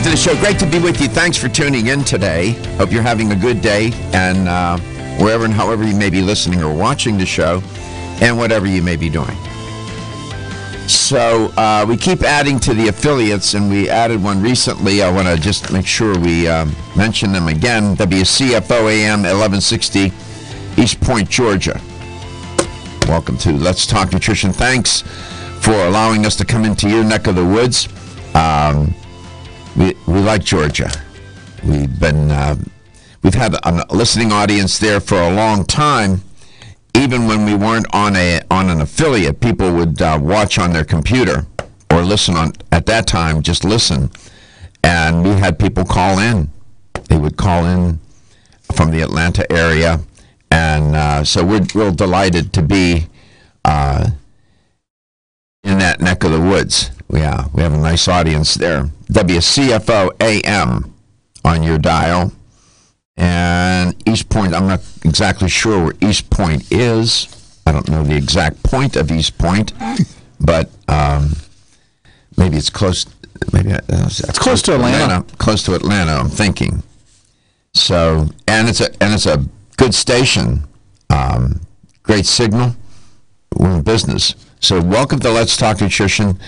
to the show. Great to be with you. Thanks for tuning in today. Hope you're having a good day, and wherever and however you may be listening or watching the show, and whatever you may be doing. So we keep adding to the affiliates, and we added one recently. I want to just make sure we mention them again. WCFO AM 1160, East Point, Georgia. Welcome to Let's Talk Nutrition. Thanks for allowing us to come into your neck of the woods. We like Georgia. We've had a listening audience there for a long time. Even when we weren't on an affiliate, people would watch on their computer or listen on, at that time, just listen. And we had people call in. They would call in from the Atlanta area. And so we're real delighted to be in that neck of the woods. Yeah, we have a nice audience there. WCFO AM on your dial. And East Point, I'm not exactly sure where East Point is. I don't know the exact point of East Point, but maybe it's close. Maybe it's close to Atlanta. Close to Atlanta, I'm thinking. So, and it's a good station, great signal. We're in business. So, welcome to Let's Talk Nutrition,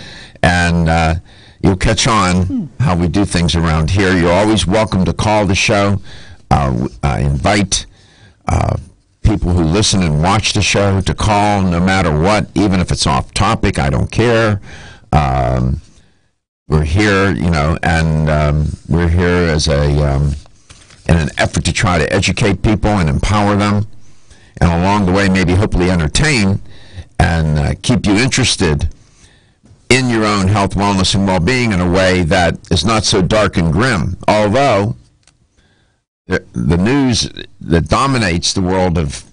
and you'll catch on how we do things around here. You're always welcome to call the show. Invite people who listen and watch the show to call no matter what, even if it's off topic. I don't care. We're here, and we're here as in an effort to try to educate people and empower them, and along the way, maybe hopefully entertain and keep you interested in your own health, wellness, and well-being in a way that is not so dark and grim. Although the news that dominates the world of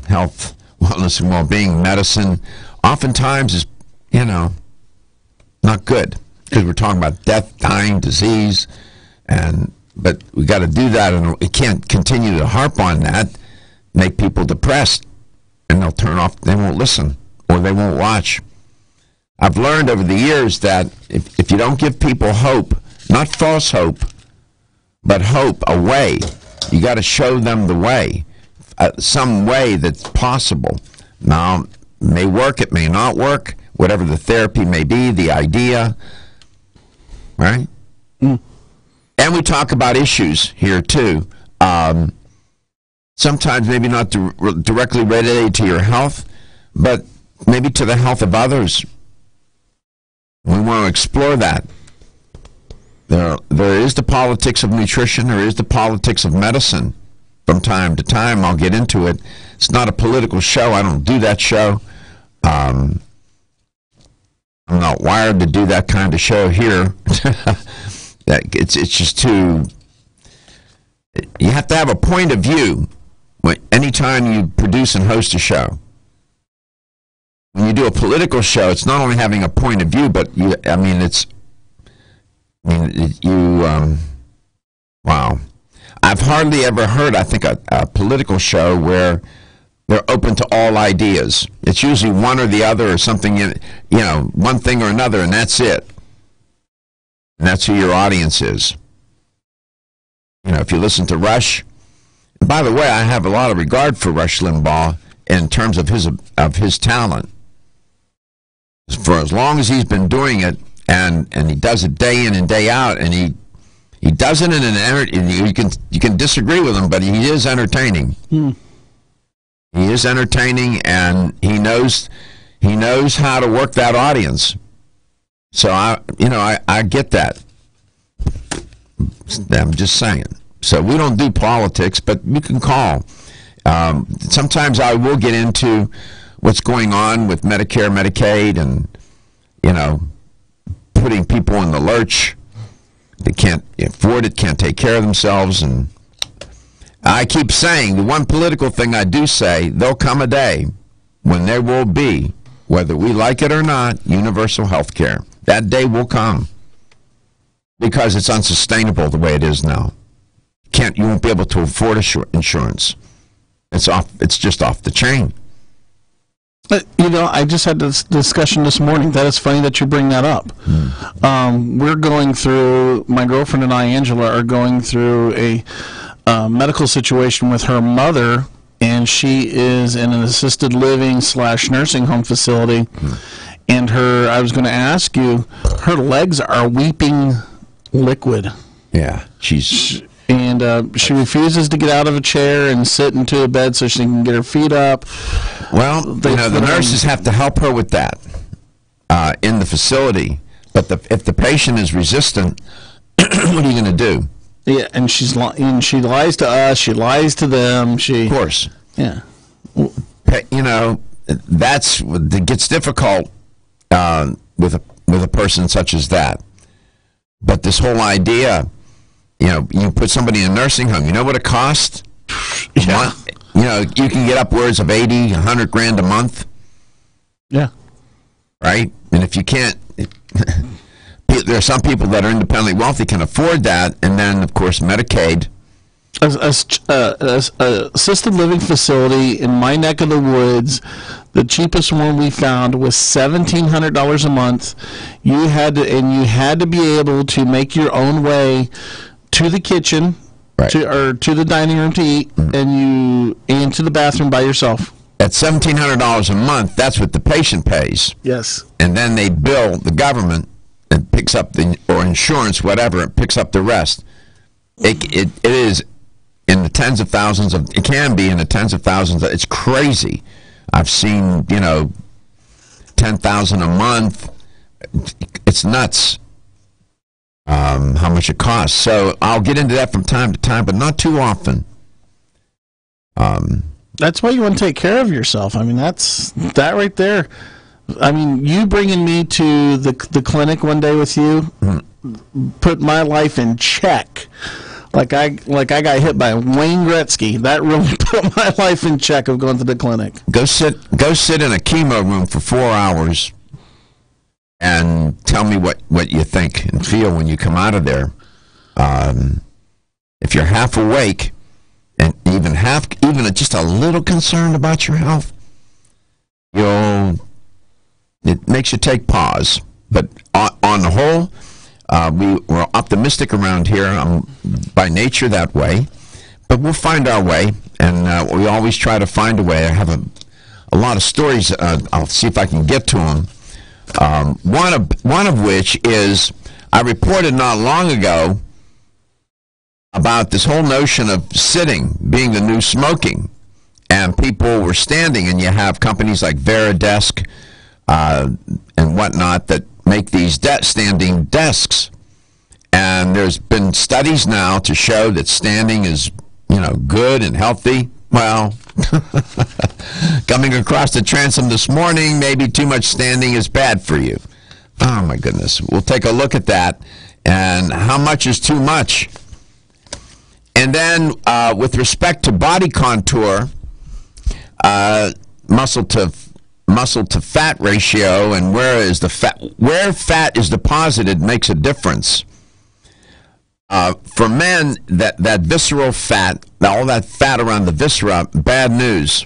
health, wellness, and well-being, medicine, oftentimes is, not good, because we're talking about death, dying, disease, but we got to do that, and we can't continue to harp on that, make people depressed, and they'll turn off, they won't listen, or they won't watch. I've learned over the years that if you don't give people hope, not false hope, but hope, a way, you got to show them the way, some way that's possible. Now, it may work, it may not work, whatever the therapy may be, the idea, right? And we talk about issues here, too. Sometimes maybe not directly related to your health, but maybe to the health of others. We want to explore that. There is the politics of nutrition. There is the politics of medicine. From time to time, I'll get into it. It's not a political show. I don't do that show. I'm not wired to do that kind of show here. It's just too... You have to have a point of view anytime you produce and host a show. When you do a political show, it's not only having a point of view, but wow. I've hardly ever heard, I think, a political show where they're open to all ideas. It's usually one or the other or something, one thing or another, and that's it. And that's who your audience is. If you listen to Rush, and by the way, I have a lot of regard for Rush Limbaugh in terms of his talent. For as long as he's been doing it, and he does it day in and day out, and he does it you can disagree with him, but he is entertaining. He is entertaining, and he knows how to work that audience. So I get that. I'm just saying. So we don't do politics, but you can call. Sometimes I will get into what's going on with Medicare, Medicaid, and putting people in the lurch. They can't afford it, can't take care of themselves, and I keep saying the one political thing I do say: there'll come a day when there will be, whether we like it or not, universal health care. That day will come, because it's unsustainable the way it is now. You won't be able to afford insurance. It's just off the chain. I just had this discussion this morning. That is funny that you bring that up. We're going through, my girlfriend and I, Angela, are going through a medical situation with her mother, and she is in an assisted living / nursing home facility. And I was going to ask you, her legs are weeping liquid. Yeah, and she refuses to get out of a chair and sit into a bed so she can get her feet up. Well, the nurses have to help her with that in the facility. But if the patient is resistant, what are you going to do? Yeah, and she lies to us. She lies to them. Of course. Yeah. That's what gets difficult with a person such as that. But this whole idea, you put somebody in a nursing home. You know what it costs? Yeah. You can get upwards of 80, 100 grand a month. Yeah. Right? And if you can't, there are some people that are independently wealthy can afford that, and then, of course, Medicaid. Assisted living facility in my neck of the woods, the cheapest one we found was $1,700 a month. You had to be able to make your own way to the kitchen, right, to the dining room to eat, and to the bathroom by yourself. At $1,700 a month, that's what the patient pays. Yes. And then they bill the government and picks up or insurance, whatever, it picks up the rest. It is in the tens of thousands of, it can be in the tens of thousands. It's crazy. I've seen, $10,000 a month. It's nuts how much it costs. So I'll get into that from time to time, but not too often. That's why you want to take care of yourself. I mean, that right there. I mean, you bringing me to the clinic one day with you put my life in check. Like I got hit by Wayne Gretzky. That really put my life in check of going to the clinic. Go sit in a chemo room for 4 hours and tell me what you think and feel when you come out of there. If you're half awake and even just a little concerned about your health, it makes you take pause. But on the whole, we're optimistic around here. I'm by nature that way, but we'll find our way, and we always try to find a way. I have a lot of stories. I'll see if I can get to them. One of which is I reported not long ago about this whole notion of sitting being the new smoking, and people were standing, and you have companies like Veridesk and whatnot that make these standing desks. And there's been studies now to show that standing is, good and healthy. Well, coming across the transom this morning, maybe too much standing is bad for you. Oh, my goodness. We'll take a look at that and how much is too much. And then with respect to body contour, muscle to fat ratio, and where fat is deposited makes a difference. For men, that visceral fat, all that fat around the viscera, bad news.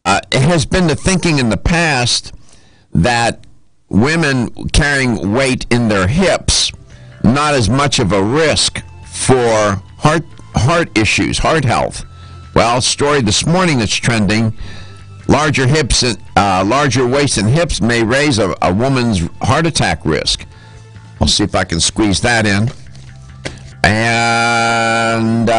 It has been the thinking in the past that women carrying weight in their hips, not as much of a risk for heart issues, heart health. Well, story this morning that's trending. Larger hips and larger waist and hips may raise a woman's heart attack risk. I'll see if I can squeeze that in. And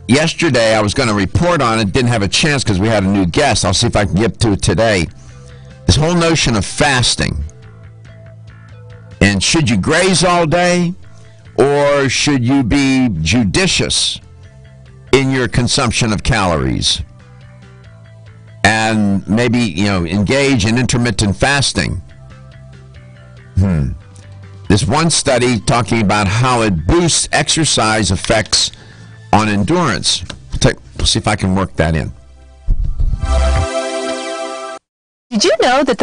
yesterday I was going to report on it, didn't have a chance because we had a new guest. I'll see if I can get to it today. This whole notion of fasting. And should you graze all day, or should you be judicious in your consumption of calories and maybe, engage in intermittent fasting? This one study talking about how it boosts exercise effects on endurance. We'll see if I can work that in. Did you know that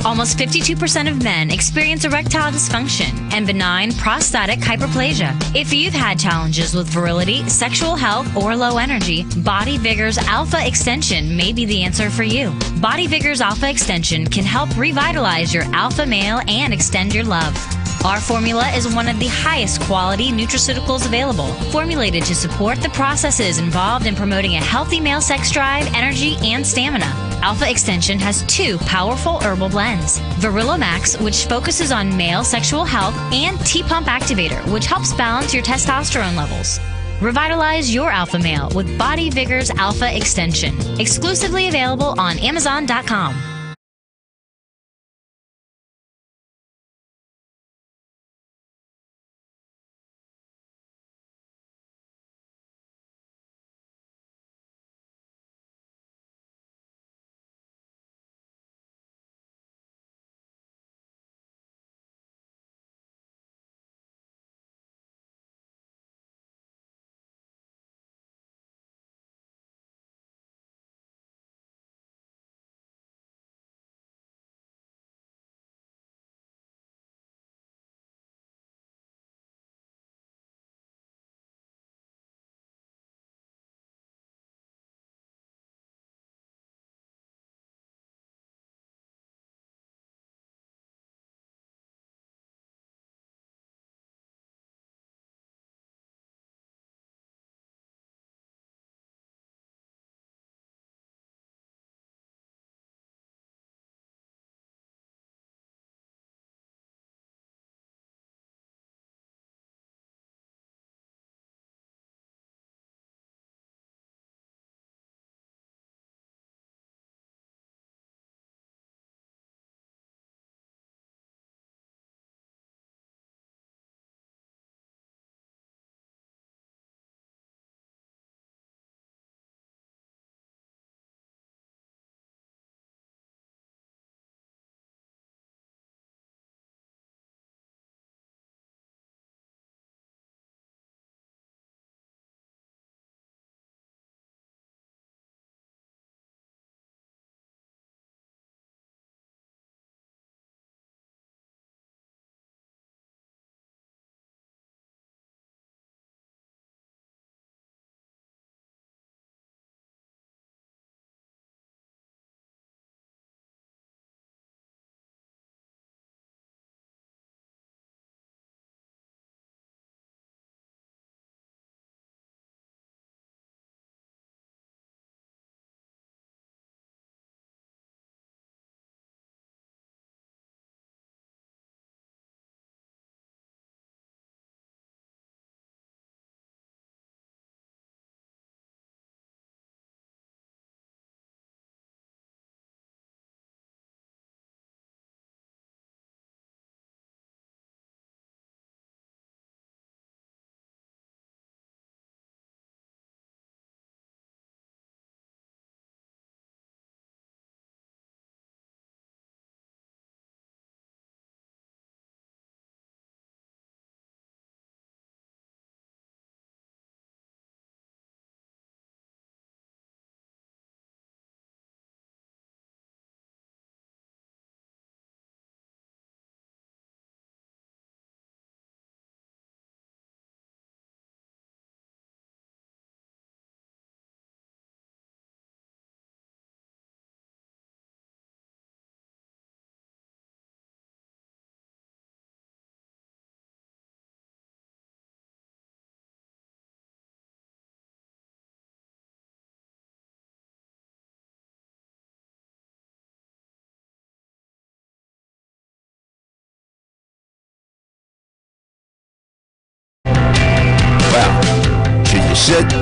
Almost 52% of men experience erectile dysfunction and benign prostatic hyperplasia. If you've had challenges with virility, sexual health, or low energy, Body Vigor's Alpha Extension may be the answer for you. Body Vigor's Alpha Extension can help revitalize your alpha male and extend your love. Our formula is one of the highest quality nutraceuticals available, formulated to support the processes involved in promoting a healthy male sex drive, energy, and stamina. Alpha Extension has 2 powerful herbal blends, Virilomax, which focuses on male sexual health, and T-Pump Activator, which helps balance your testosterone levels. Revitalize your alpha male with Body Vigor's Alpha Extension, exclusively available on Amazon.com.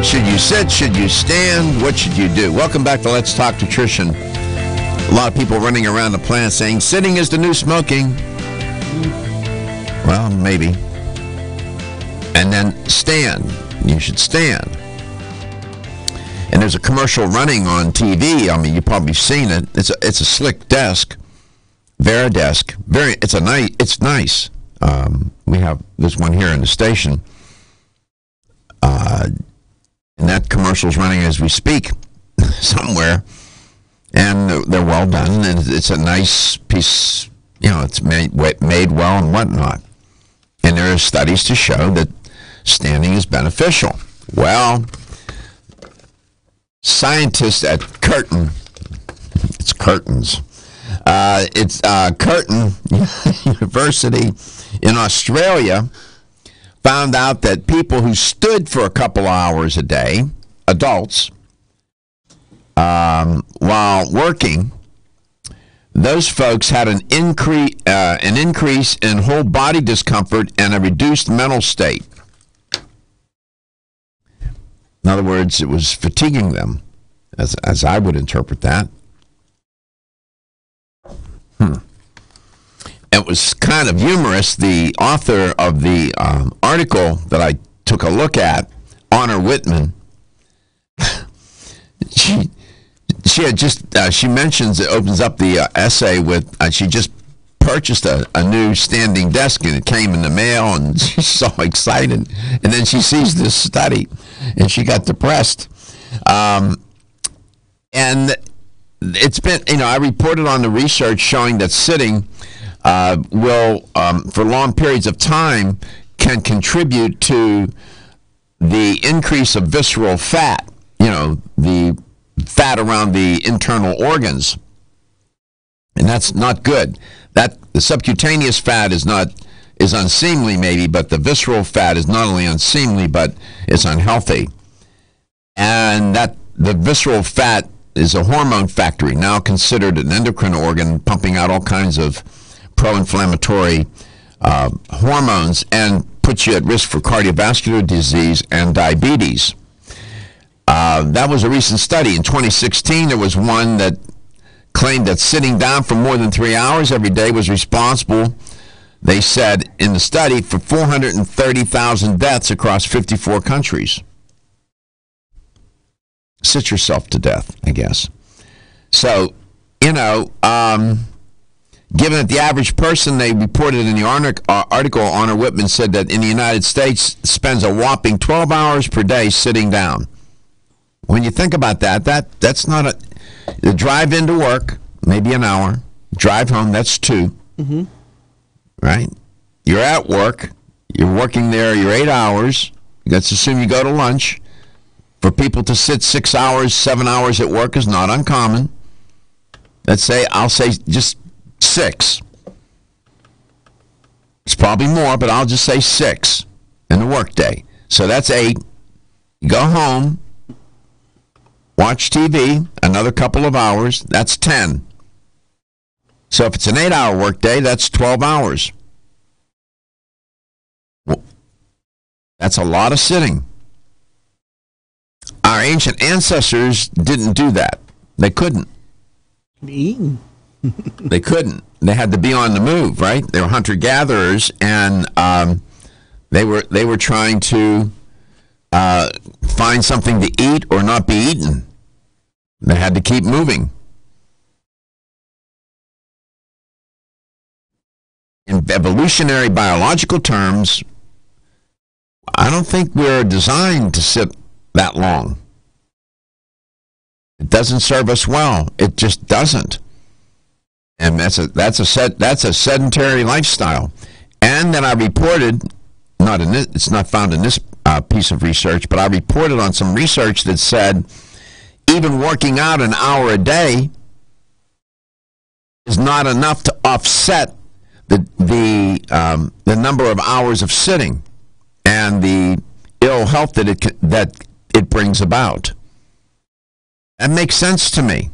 Should you sit? Should you stand? What should you do? Welcome back to Let's Talk Nutrition. A lot of people running around the planet saying sitting is the new smoking. Well, maybe. And then stand. You should stand. And there's a commercial running on TV. I mean, you've probably seen it. It's a slick desk, Veridesk. It's nice. We have this one here in the station. And that commercial's running as we speak somewhere. And they're well done, and it's a nice piece. It's made well and whatnot. And there are studies to show that standing is beneficial. Well, scientists at Curtin University in Australia found out that people who stood for a couple hours a day, adults, while working, those folks had an increase in whole body discomfort and a reduced mental state. In other words, it was fatiguing them, as I would interpret that. It was kind of humorous. The author of the article that I took a look at, Honor Whitman, she had just, she mentions, it opens up the essay with, she just purchased a new standing desk and it came in the mail and she's so excited. And then she sees this study and she got depressed. And it's been, I reported on the research showing that sitting will, for long periods of time, can contribute to the increase of visceral fat, the fat around the internal organs. And that's not good. That the subcutaneous fat is unseemly maybe, but the visceral fat is not only unseemly, but it's unhealthy. And that the visceral fat is a hormone factory, now considered an endocrine organ, pumping out all kinds of pro-inflammatory hormones and puts you at risk for cardiovascular disease and diabetes. That was a recent study. In 2016, there was one that claimed that sitting down for more than 3 hours every day was responsible, they said in the study, for 430,000 deaths across 54 countries. Sit yourself to death, I guess. So, given that the average person, they reported in the article, Honor Whitman said that in the United States spends a whopping 12 hours per day sitting down. When you think about that's not a... The drive into work, maybe an hour. Drive home, that's 2. Mm-hmm. Right? You're at work. You're working there. You're 8 hours. Let's assume you go to lunch. For people to sit 6 hours, 7 hours at work is not uncommon. I'll say just 6. It's probably more, but I'll just say 6 in the workday. So that's 8. You go home, watch TV, another couple of hours, that's 10. So if it's an 8-hour workday, that's 12 hours. Well, that's a lot of sitting. Our ancient ancestors didn't do that. They couldn't. They couldn't. They had to be on the move, right? They were hunter-gatherers, and they were trying to find something to eat or not be eaten. They had to keep moving. In evolutionary biological terms, I don't think we're designed to sit that long. It doesn't serve us well. It just doesn't. And that's a sedentary lifestyle. And then I reported, it's not found in this piece of research, but I reported on some research that said even working out an hour a day is not enough to offset the number of hours of sitting and the ill health that it brings about. That makes sense to me.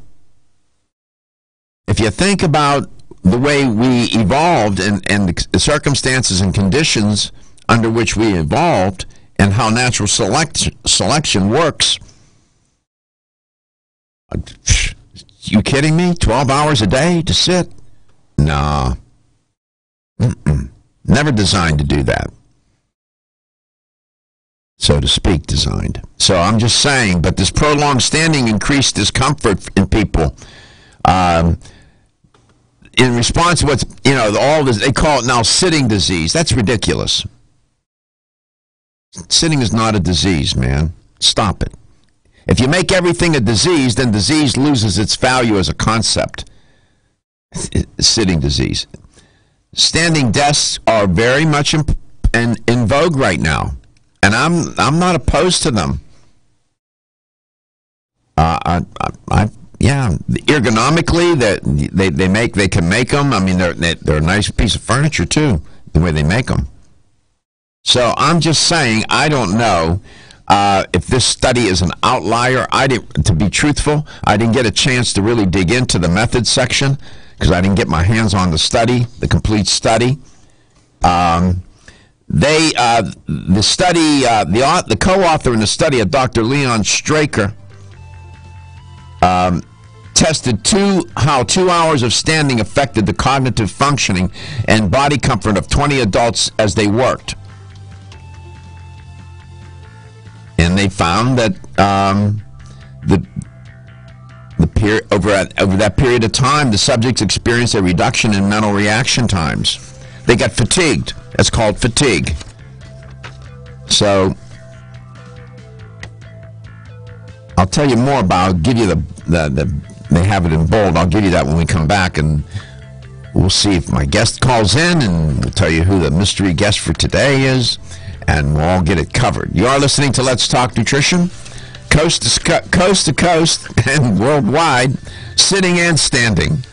If you think about the way we evolved and the circumstances and conditions under which we evolved and how natural selection works, you kidding me? 12 hours a day to sit? Nah. Never designed to do that. So to speak, designed. So I'm just saying, but this prolonged standing increased discomfort in people. In response to what's, all this, they call it now sitting disease. That's ridiculous. Sitting is not a disease, man. Stop it. If you make everything a disease, then disease loses its value as a concept. Sitting disease. Standing desks are very much in vogue right now, and I'm not opposed to them. Yeah, ergonomically, they can make them. I mean, they're a nice piece of furniture too, the way they make them. So I'm just saying, I don't know if this study is an outlier. To be truthful, I didn't get a chance to really dig into the methods section because I didn't get my hands on the study, the complete study. The co-author in the study, Dr. Leon Straker, tested how 2 hours of standing affected the cognitive functioning and body comfort of 20 adults as they worked. And they found that over that period of time, the subjects experienced a reduction in mental reaction times. They got fatigued. That's called fatigue. So I'll tell you more about. I'll give you they have it in bold. I'll give you that when we come back, and we'll see if my guest calls in, and we'll tell you who the mystery guest for today is, and we'll all get it covered. You are listening to Let's Talk Nutrition, coast to coast and worldwide, sitting and standing.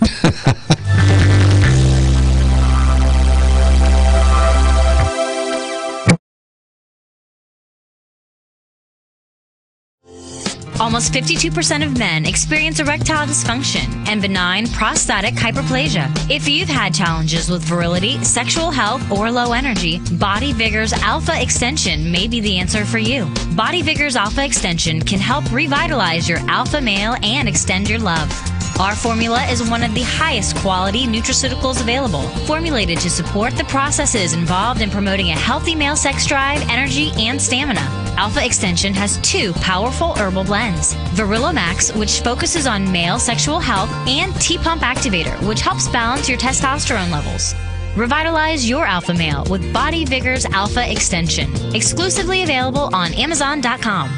Almost 52% of men experience erectile dysfunction and benign prostatic hyperplasia. If you've had challenges with virility, sexual health, or low energy, Body Vigor's Alpha Extension may be the answer for you. Body Vigor's Alpha Extension can help revitalize your alpha male and extend your love. Our formula is one of the highest quality nutraceuticals available, formulated to support the processes involved in promoting a healthy male sex drive, energy, and stamina. Alpha Extension has 2 powerful herbal blends: Virilomax, which focuses on male sexual health, and T-Pump Activator, which helps balance your testosterone levels. Revitalize your alpha male with Body Vigor's Alpha Extension. Exclusively available on Amazon.com.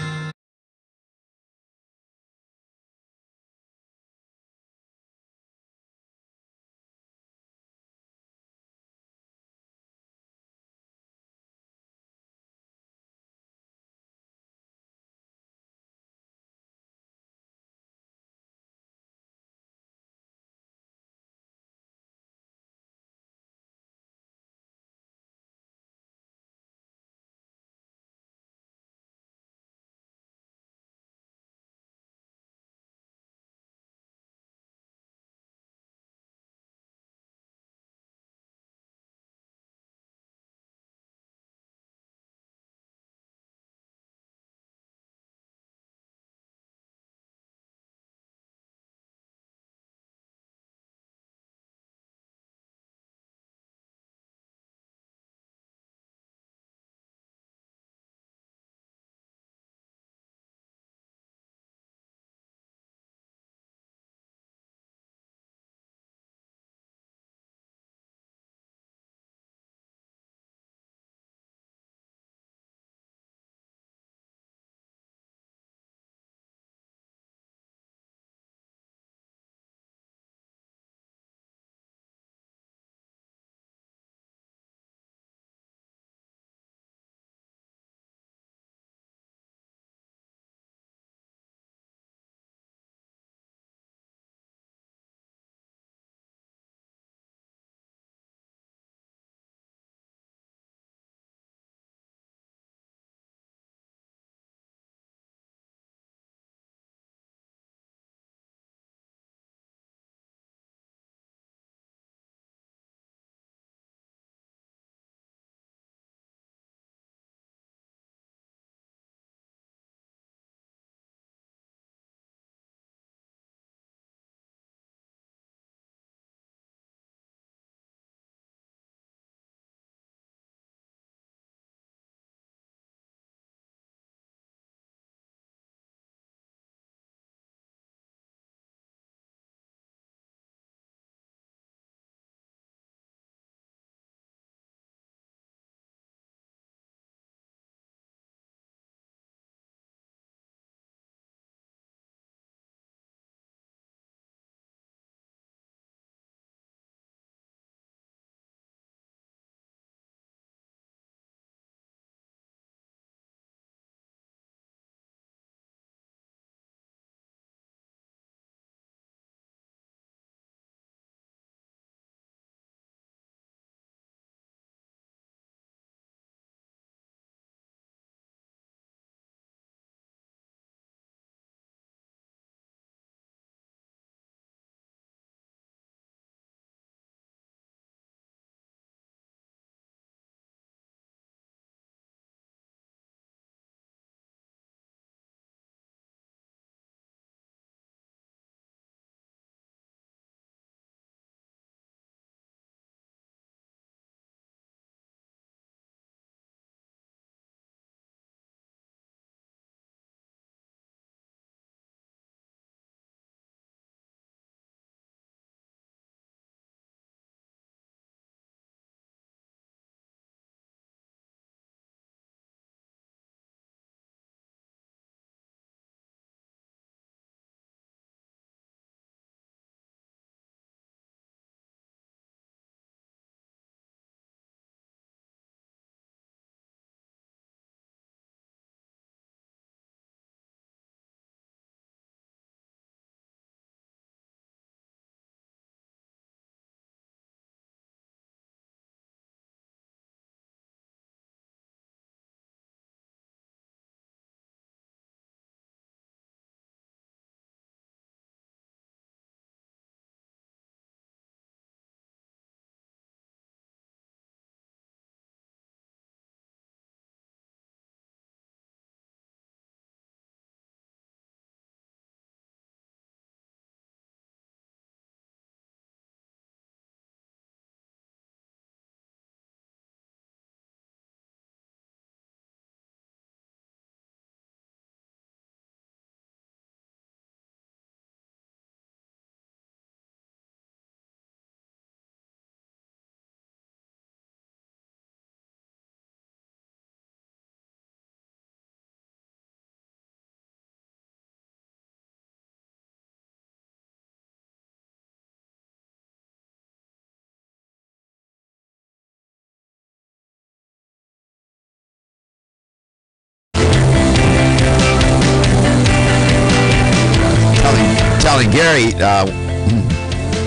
scary.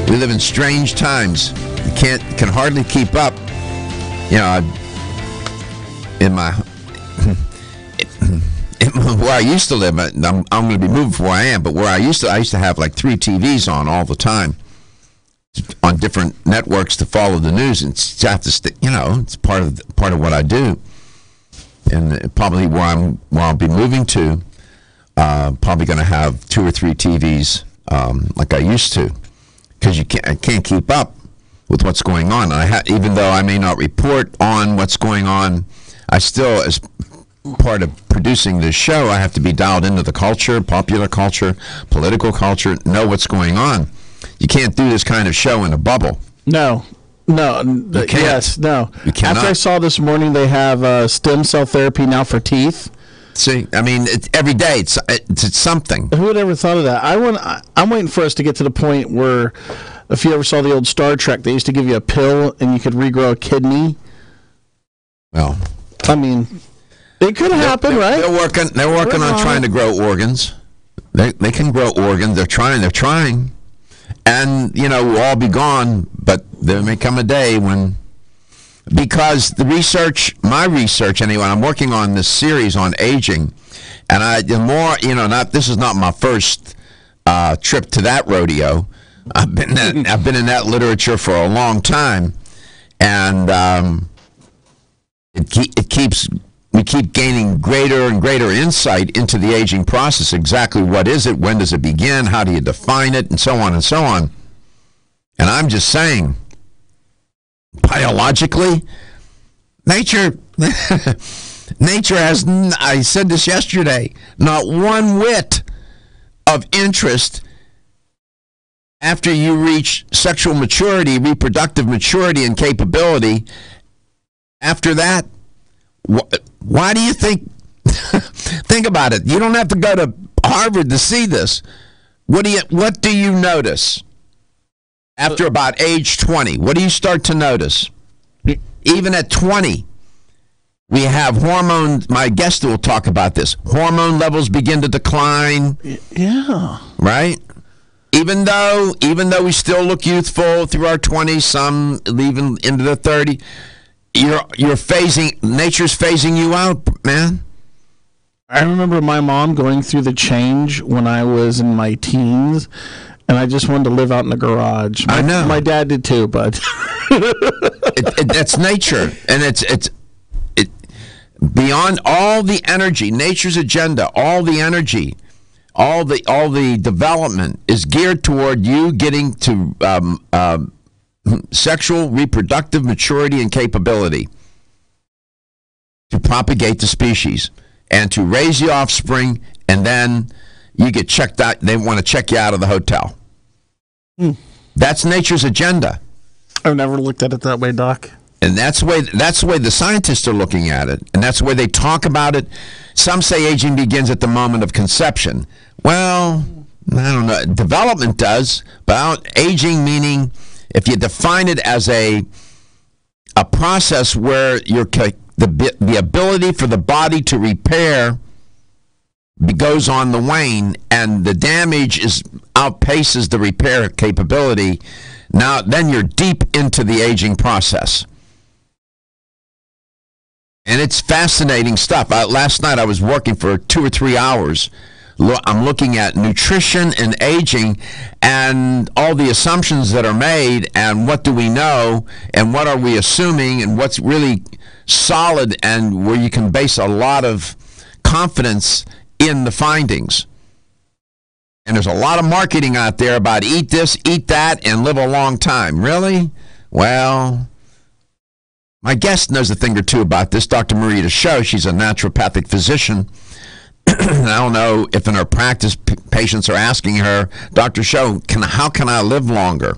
We live in strange times. You can hardly keep up. You know, where I used to live, I'm going to be moving from where I am, but where I used to have like 3 TVs on all the time, on different networks to follow the news, and it's part of what I do, and probably where I'll be moving to, probably going to have 2 or 3 TVs like I used to, because I can't keep up with what's going on. Even though I may not report on what's going on, I still, as part of producing this show, I have to be dialed into the culture, popular culture, political culture, know what's going on. You can't do this kind of show in a bubble. No. You can't. Yes, no. You cannot. After I saw this morning, they have stem cell therapy now for teeth. See, I mean, every day it's something. Who would ever thought of that? I'm waiting for us to get to the point where, if you ever saw the old Star Trek, they used to give you a pill and you could regrow a kidney. Well, I mean, it could happen, right? They're working on trying to grow organs. They can grow organs. They're trying. And, we'll all be gone, but there may come a day when, because my research anyway, I'm working on this series on aging, and this is not my first trip to that rodeo. I've been in that literature for a long time, and we keep gaining greater and greater insight into the aging process. Exactly what is it? When does it begin? How do you define it? And so on and so on. And I'm just saying, biologically, nature has, I said this yesterday, not one whit of interest after you reach sexual maturity, reproductive maturity, and capability. After that, why do you think? Think about it. You don't have to go to Harvard to see this. What do you notice after about age 20? What do you start to notice? Even at 20, we have hormones. My guest will talk about this. Hormone levels begin to decline. Yeah. Right? Even though we still look youthful through our 20s, some even into the 30s. You're phasing. Nature's phasing you out, man. I remember my mom going through the change when I was in my teens, and I just wanted to live out in the garage. I know. My dad did too, but that's nature, and it's beyond all the energy. Nature's agenda, all the energy, all the development is geared toward you getting to sexual reproductive maturity and capability to propagate the species and to raise the offspring, and then you get checked out. They want to check you out of the hotel. That's nature's agenda. I've never looked at it that way, Doc. And that's the way the scientists are looking at it, and that's the way they talk about it. Some say aging begins at the moment of conception. Well, I don't know. Development does, but aging meaning, if you define it as a process where the ability for the body to repair goes on the wane, and the damage outpaces the repair capability, then you're deep into the aging process. And it's fascinating stuff. Last night I was working for 2 or 3 hours. I'm looking at nutrition and aging and all the assumptions that are made, and what do we know, and what are we assuming, and what's really solid, and where you can base a lot of confidence in the findings. And there's a lot of marketing out there about eat this, eat that, and live a long time. Really? Well, my guest knows a thing or two about this, Dr. Marita Schauch. She's a naturopathic physician. I don't know if in her practice patients are asking her, Dr. Schauch, how can I live longer?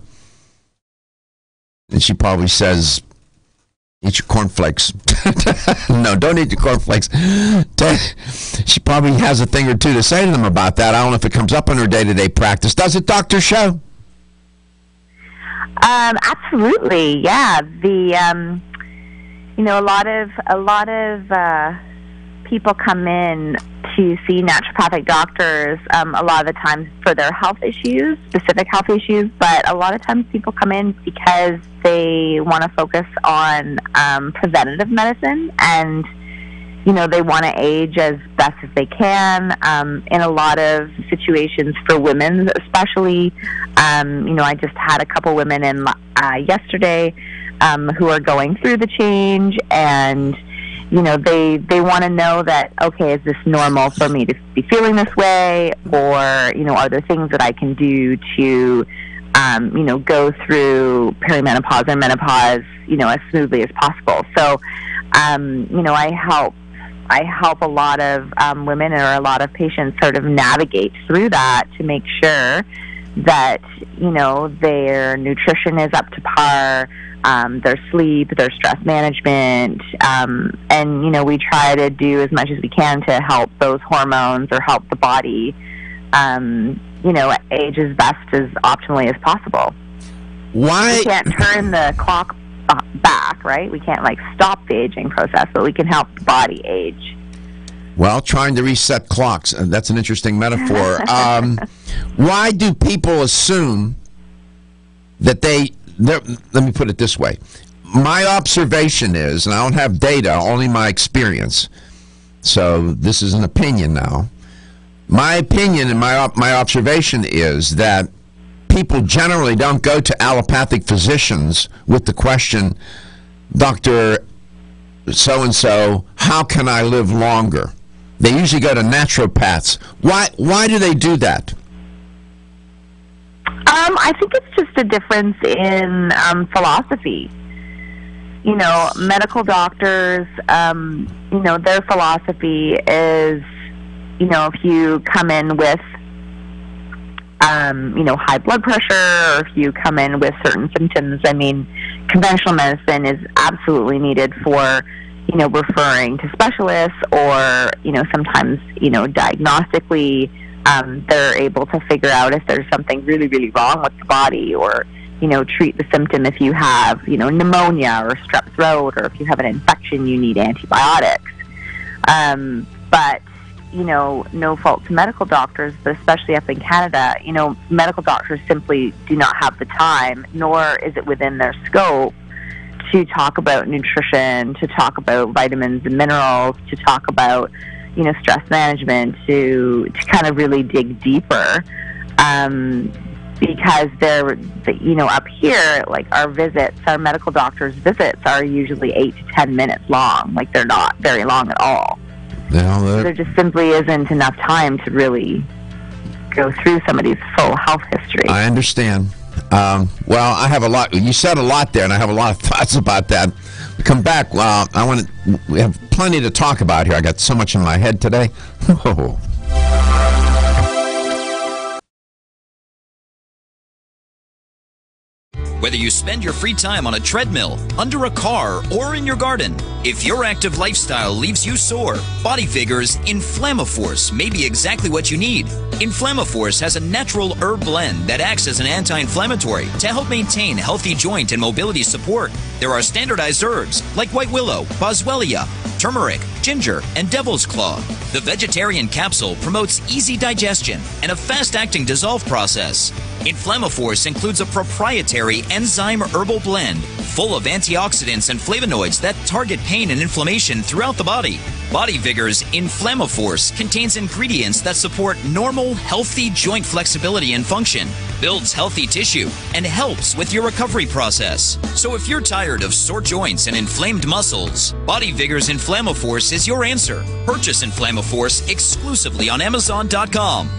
And she probably says, eat your cornflakes. No, don't eat your cornflakes. She probably has a thing or two to say to them about that. I don't know if it comes up in her day-to-day practice. Does it, Dr. Schauch? Absolutely, yeah. A lot of people come in to see naturopathic doctors a lot of the times for their health issues, specific health issues, but a lot of times people come in because they want to focus on preventative medicine, and they want to age as best as they can. In a lot of situations for women, especially, I just had a couple women in yesterday who are going through the change, and they want to know that, okay, is this normal for me to be feeling this way, or are there things that I can do to go through perimenopause or menopause as smoothly as possible. So I help a lot of women or a lot of patients sort of navigate through that to make sure that their nutrition is up to par, their sleep, their stress management, and we try to do as much as we can to help those hormones or help the body age as best as optimally as possible. Why? We can't turn the clock back, right? We can't stop the aging process, but we can help the body age. Well, trying to reset clocks, that's an interesting metaphor. Why do people assume that let me put it this way. My observation is, and I don't have data, only my experience, so this is an opinion now. My opinion and my observation is that people generally don't go to allopathic physicians with the question, Dr. So-and-so, how can I live longer? They usually go to naturopaths. Why do they do that? I think it's just a difference in philosophy. Medical doctors, their philosophy is, if you come in with, high blood pressure, or if you come in with certain symptoms, conventional medicine is absolutely needed for, referring to specialists, or, sometimes, diagnostically, they're able to figure out if there's something really, really wrong with the body, or, treat the symptom if you have, pneumonia or strep throat, or if you have an infection, you need antibiotics. But, no fault to medical doctors, but especially up in Canada, medical doctors simply do not have the time, nor is it within their scope to talk about nutrition, to talk about vitamins and minerals, to talk about, stress management, to kind of really dig deeper. Because they're, up here, our medical doctors' visits are usually 8 to 10 minutes long. They're not very long at all. There just simply isn't enough time to really go through somebody's full health history. I understand. Well, I have a lot. You said a lot there, and I have a lot of thoughts about that. We come back. We have plenty to talk about here. I got so much in my head today. Whether you spend your free time on a treadmill, under a car, or in your garden, if your active lifestyle leaves you sore, Body Vigor's Inflammaforce may be exactly what you need. Inflammaforce has a natural herb blend that acts as an anti-inflammatory to help maintain healthy joint and mobility support. There are standardized herbs like white willow, boswellia, turmeric, ginger, and devil's claw. The vegetarian capsule promotes easy digestion and a fast-acting dissolve process. Inflammaforce includes a proprietary enzyme herbal blend full of antioxidants and flavonoids that target pain and inflammation throughout the body. Body Vigor's Inflammaforce contains ingredients that support normal, healthy joint flexibility and function, builds healthy tissue, and helps with your recovery process. So if you're tired of sore joints and inflamed muscles, Body Vigor's Inflammaforce is your answer. Purchase Inflammaforce exclusively on Amazon.com.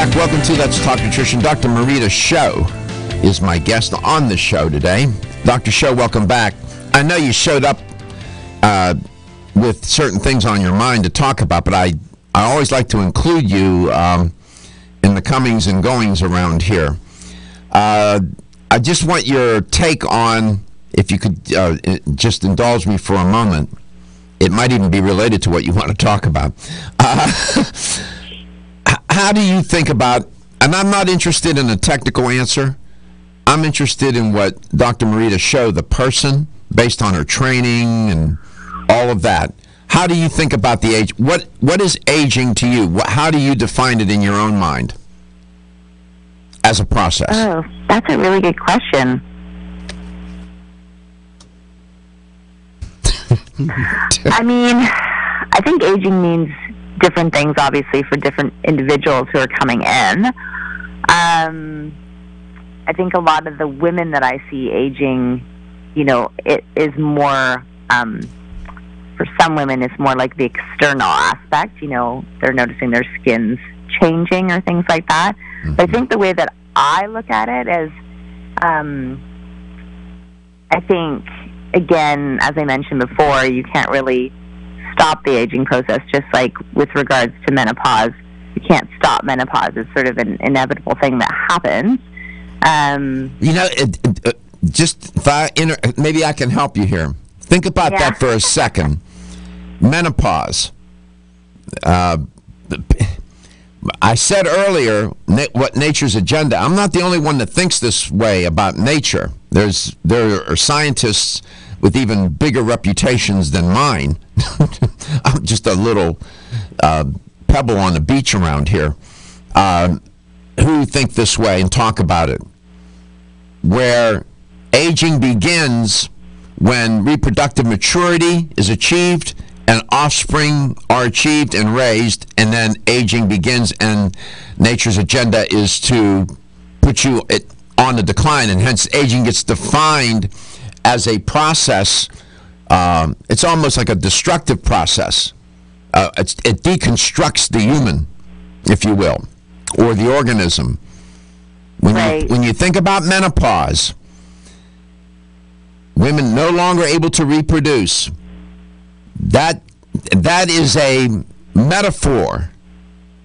back. Welcome to Let's Talk Nutrition. Dr. Marita Schauch is my guest on the show today. Dr. Schauch, welcome back. I know you showed up with certain things on your mind to talk about, but I always like to include you in the comings and goings around here. I just want your take on, if you could just indulge me for a moment. It might even be related to what you want to talk about. How do you think about, and I'm not interested in a technical answer, I'm interested in what Dr. Marita Schauch, the person, based on her training and all of that. How do you think about the age? What is aging to you? How do you define it in your own mind as a process? Oh, that's a really good question. I mean, I think aging means different things, obviously, for different individuals who are coming in. I think a lot of the women that I see aging, you know, it is more, for some women, it's more like the external aspect. You know, they're noticing their skin's changing or things like that. Mm-hmm. But I think the way that I look at it is, I think, again, as I mentioned before, you can't really stop the aging process, just like with regards to menopause. You can't stop menopause. It's sort of an inevitable thing that happens. You know, maybe I can help you here. Think about that for a second. Menopause. I said earlier what nature's agenda. I'm not the only one that thinks this way about nature. There are scientists with even bigger reputations than mine. I'm just a little pebble on the beach around here, who think this way and talk about it. Where aging begins when reproductive maturity is achieved and offspring are achieved and raised, and then aging begins, and nature's agenda is to put you on the decline, and hence aging gets defined as a process. It's almost like a destructive process. It deconstructs the human, if you will, or the organism. When you think about menopause, women no longer able to reproduce, that is a metaphor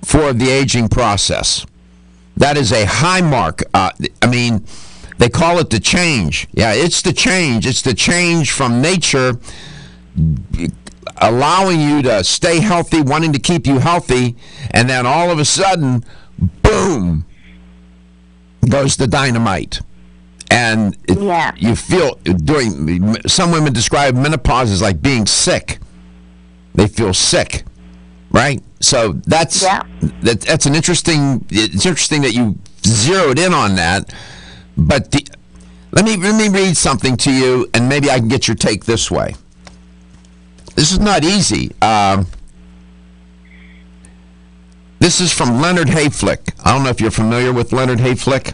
for the aging process. That is a high mark. I mean, they call it the change. Yeah, it's the change. It's the change from nature allowing you to stay healthy, wanting to keep you healthy, and then all of a sudden, boom, goes the dynamite. And you feel, some women describe menopause as like being sick. They feel sick, right? So that's an interesting. It's interesting that you zeroed in on that. But let me read something to you, and maybe I can get your take this way. This is not easy. This is from Leonard Hayflick. I don't know if you're familiar with Leonard Hayflick.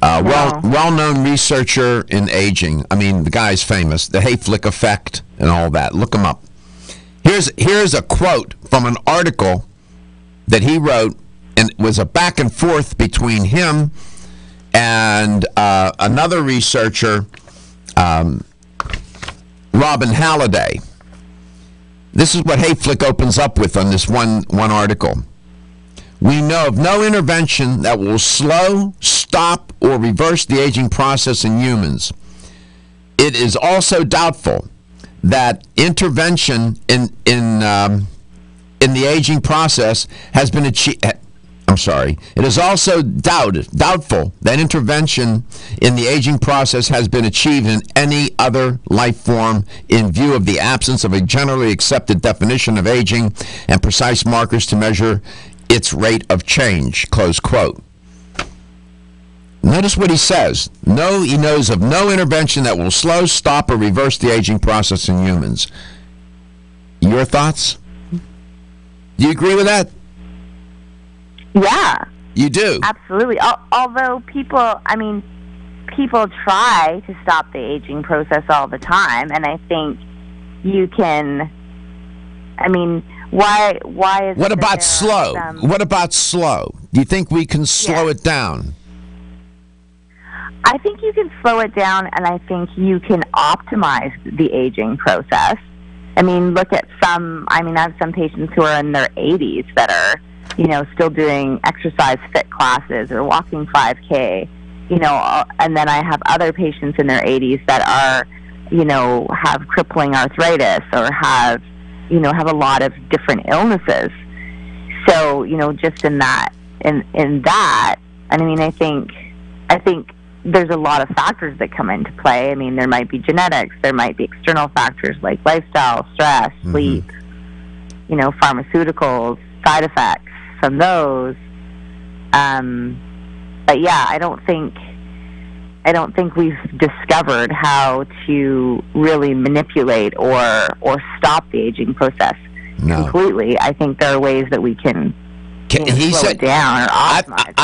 Well-known researcher in aging. I mean, the guy's famous. The Hayflick effect and all that. Look him up. Here's a quote from an article that he wrote, and it was a back and forth between him and another researcher, Robin Halliday. This is what Hayflick opens up with on this one article. We know of no intervention that will slow, stop, or reverse the aging process in humans. It is also doubtful that intervention in the aging process has been achieved. It is also doubtful that intervention in the aging process has been achieved in any other life form in view of the absence of a generally accepted definition of aging and precise markers to measure its rate of change, close quote. Notice what he says. He knows of no intervention that will slow, stop, or reverse the aging process in humans. Your thoughts? Do you agree with that? Yeah. You do? Absolutely. Although people try to stop the aging process all the time, and I think you can, Why is What it that about there slow? are some- What about slow? Do you think we can slow it down? I think you can slow it down, and I think you can optimize the aging process. I mean, look at I have some patients who are in their 80s that are, still doing exercise fit classes or walking 5K, and then I have other patients in their 80s that are, have crippling arthritis or have a lot of different illnesses. So, just in that, I mean, I think there's a lot of factors that come into play. I mean, there might be genetics, there might be external factors like lifestyle, stress, sleep, pharmaceuticals, side effects from those. But yeah, I don't think we've discovered how to really manipulate or stop the aging process completely. I think there are ways that we can slow it down or optimize.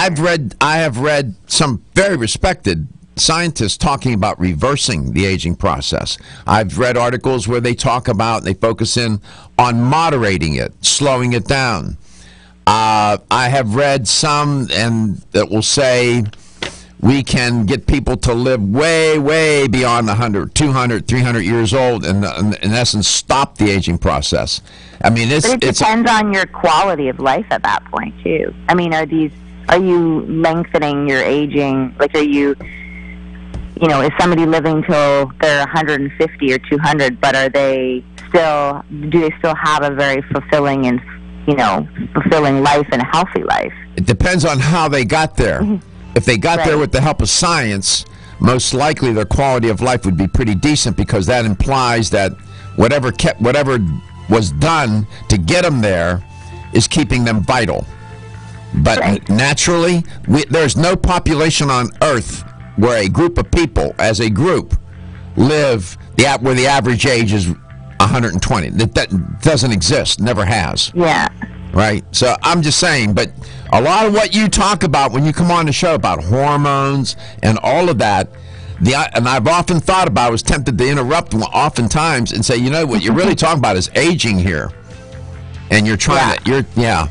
I have read some very respected scientists talking about reversing the aging process. I've read articles where they talk about, they focus in on moderating it, slowing it down. I have read some and that will say we can get people to live way, way beyond 100, 200, 300 years old and in essence stop the aging process. I mean, but it depends on your quality of life at that point too. I mean, are you lengthening your aging? Like, are you, is somebody living till they're 150 or 200, but do they still have a very fulfilling and, fulfilling life and a healthy life? It depends on how they got there. If they got there with the help of science, most likely their quality of life would be pretty decent, because that implies that whatever was done to get them there is keeping them vital. But naturally, there's no population on Earth where a group of people, as a group, live where the average age is 120. That doesn't exist, never has. Yeah. Right? So I'm just saying, but a lot of what you talk about when you come on the show about hormones and all of that, and I've often thought about, I was tempted to interrupt oftentimes and say, what you're really talking about is aging here. And you're trying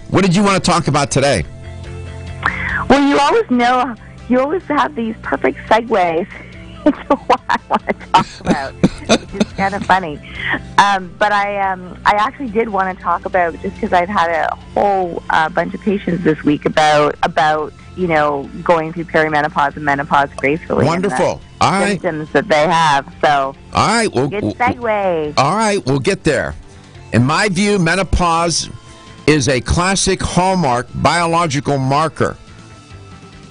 What did you want to talk about today? Well, you always have these perfect segues into what I want to talk about, which is kind of funny. But I actually did want to talk about, just because I've had a whole bunch of patients this week about going through perimenopause and menopause gracefully. Wonderful. And the symptoms that they have. So, all right, good segue. All right, we'll get there. In my view, menopause is a classic hallmark biological marker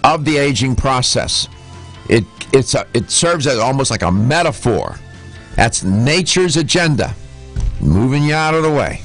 of the aging process. It serves as almost like a metaphor. That's nature's agenda, moving you out of the way.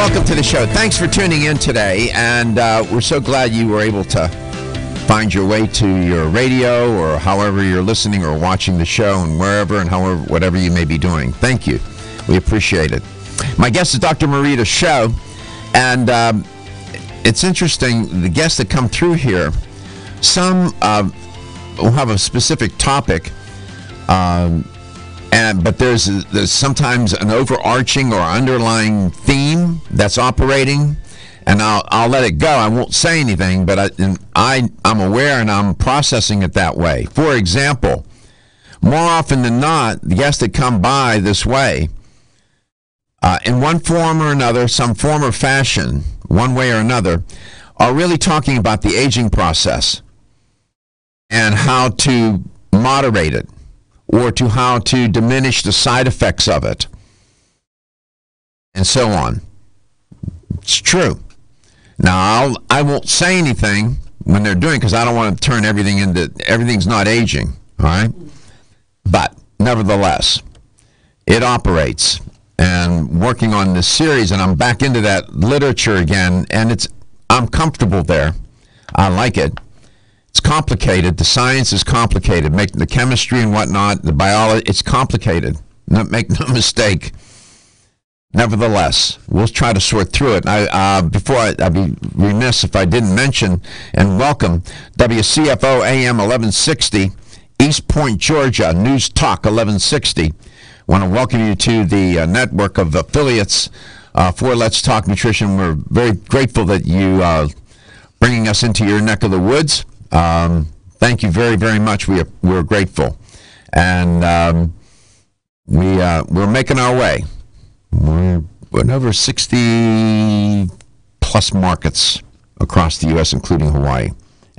welcome to the show. Thanks for tuning in today, and we're so glad you were able to find your way to your radio or however you're listening or watching the show, and wherever and however, whatever you may be doing. Thank you. We appreciate it. My guest is Dr. Marita Schauch, and it's interesting, the guests that come through here, some will have a specific topic, but there's sometimes an overarching or underlying theme that's operating, and I'll let it go. I won't say anything, but I'm aware and I'm processing it that way. For example, more often than not, the guests that come by this way, in one form or another, some form or fashion, one way or another, are really talking about the aging process and how to moderate it, or to how to diminish the side effects of it, and so on. It's true. Now, I won't say anything when they're doing, because I don't want to turn everything's not aging, all right? But, nevertheless, it operates. And working on this series, and I'm back into that literature again, and I'm comfortable there. I like it. It's complicated. The science is complicated. Making the chemistry and whatnot, the biology, it's complicated. Make no mistake. Nevertheless, we'll try to sort through it. I'd be remiss if I didn't mention and welcome WCFO AM 1160, East Point, Georgia, News Talk 1160. Want to welcome you to the network of affiliates for Let's Talk Nutrition. We're very grateful that you are bringing us into your neck of the woods. Thank you very, very much. We're grateful, and we're making our way. We're in over 60 plus markets across the U.S., including Hawaii,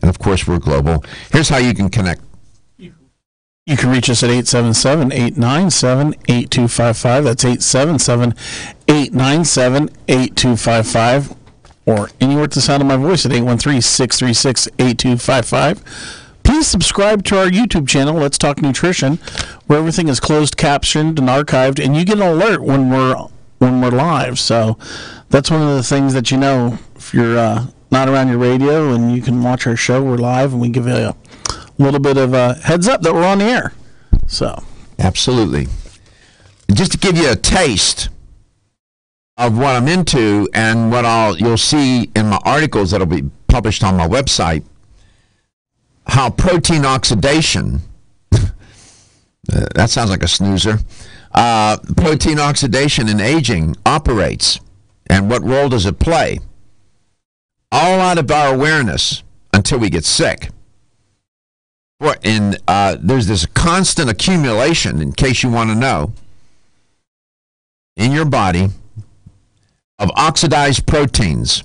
and of course we're global. Here's how you can connect. You can reach us at 877-897-8255. That's 877-897-8255. Or anywhere at the sound of my voice at 813-636-8255. Please subscribe to our YouTube channel, Let's Talk Nutrition, where everything is closed captioned and archived, and you get an alert when we're live. So that's one of the things that you know if you're not around your radio, and you can watch our show. We're live, and we give you a little bit of a heads up that we're on the air. So absolutely. Just to give you a taste of what I'm into and what you'll see in my articles that'll be published on my website, how protein oxidation, that sounds like a snoozer, protein oxidation in aging operates, and what role does it play? All out of our awareness until we get sick. There's this constant accumulation, in case you want to know, in your body of oxidized proteins.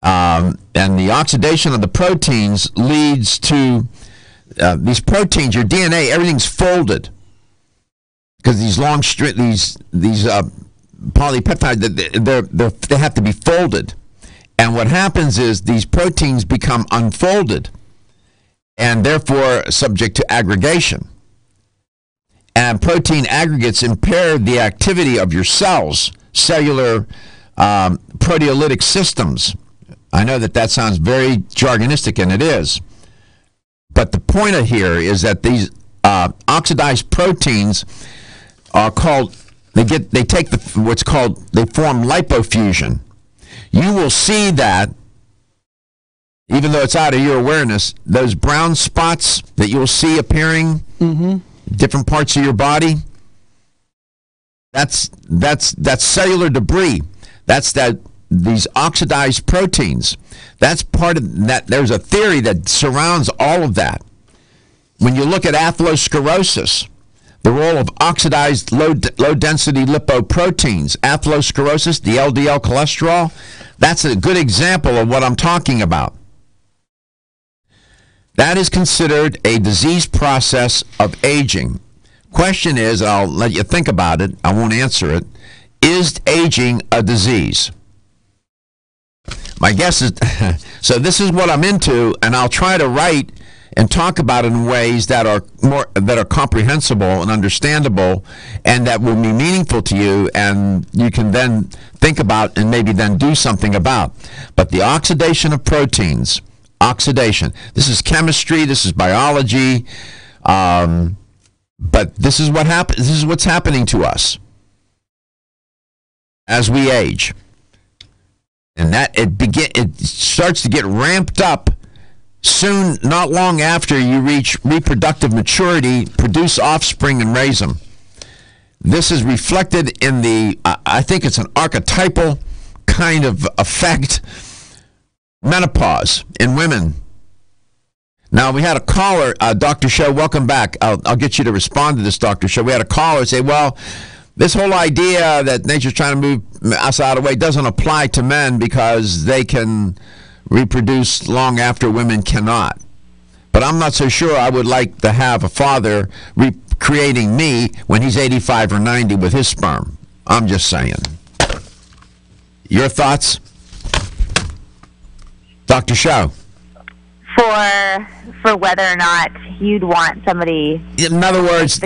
And the oxidation of the proteins leads to these proteins, your DNA, everything's folded. Because these long these polypeptides, they have to be folded. And what happens is these proteins become unfolded and therefore subject to aggregation. And protein aggregates impair the activity of your cells, cellular proteolytic systems. I know that sounds very jargonistic, and it is. But the point of here is that these oxidized proteins are called, they form lipofusion. You will see that, even though it's out of your awareness, those brown spots that you'll see appearing, different parts of your body, that's cellular debris. That's these oxidized proteins. That's part of that. There's a theory that surrounds all of that. When you look at atherosclerosis, the role of oxidized low-density lipoproteins, atherosclerosis, the LDL cholesterol, that's a good example of what I'm talking about. That is considered a disease process of aging. Question is, I'll let you think about it, I won't answer it, is aging a disease? My guess is, so this is what I'm into, and I'll try to write and talk about it in ways that are comprehensible and understandable, and that will be meaningful to you, and you can then think about and maybe then do something about. But the oxidation of proteins, this is chemistry, this is biology, but this is what happens. This is what's happening to us as we age, and that it starts to get ramped up soon, not long after you reach reproductive maturity, produce offspring and raise them. This is reflected in I think it's an archetypal kind of effect, menopause in women. Now, we had a caller, Dr. Schauch, welcome back. I'll get you to respond to this, Dr. Schauch. We had a caller say, well, this whole idea that nature's trying to move us out of the way doesn't apply to men because they can reproduce long after women cannot. But I'm not so sure I would like to have a father recreating me when he's 85 or 90 with his sperm. I'm just saying. Your thoughts? Dr. Schauch. For whether or not you'd want somebody. In other words,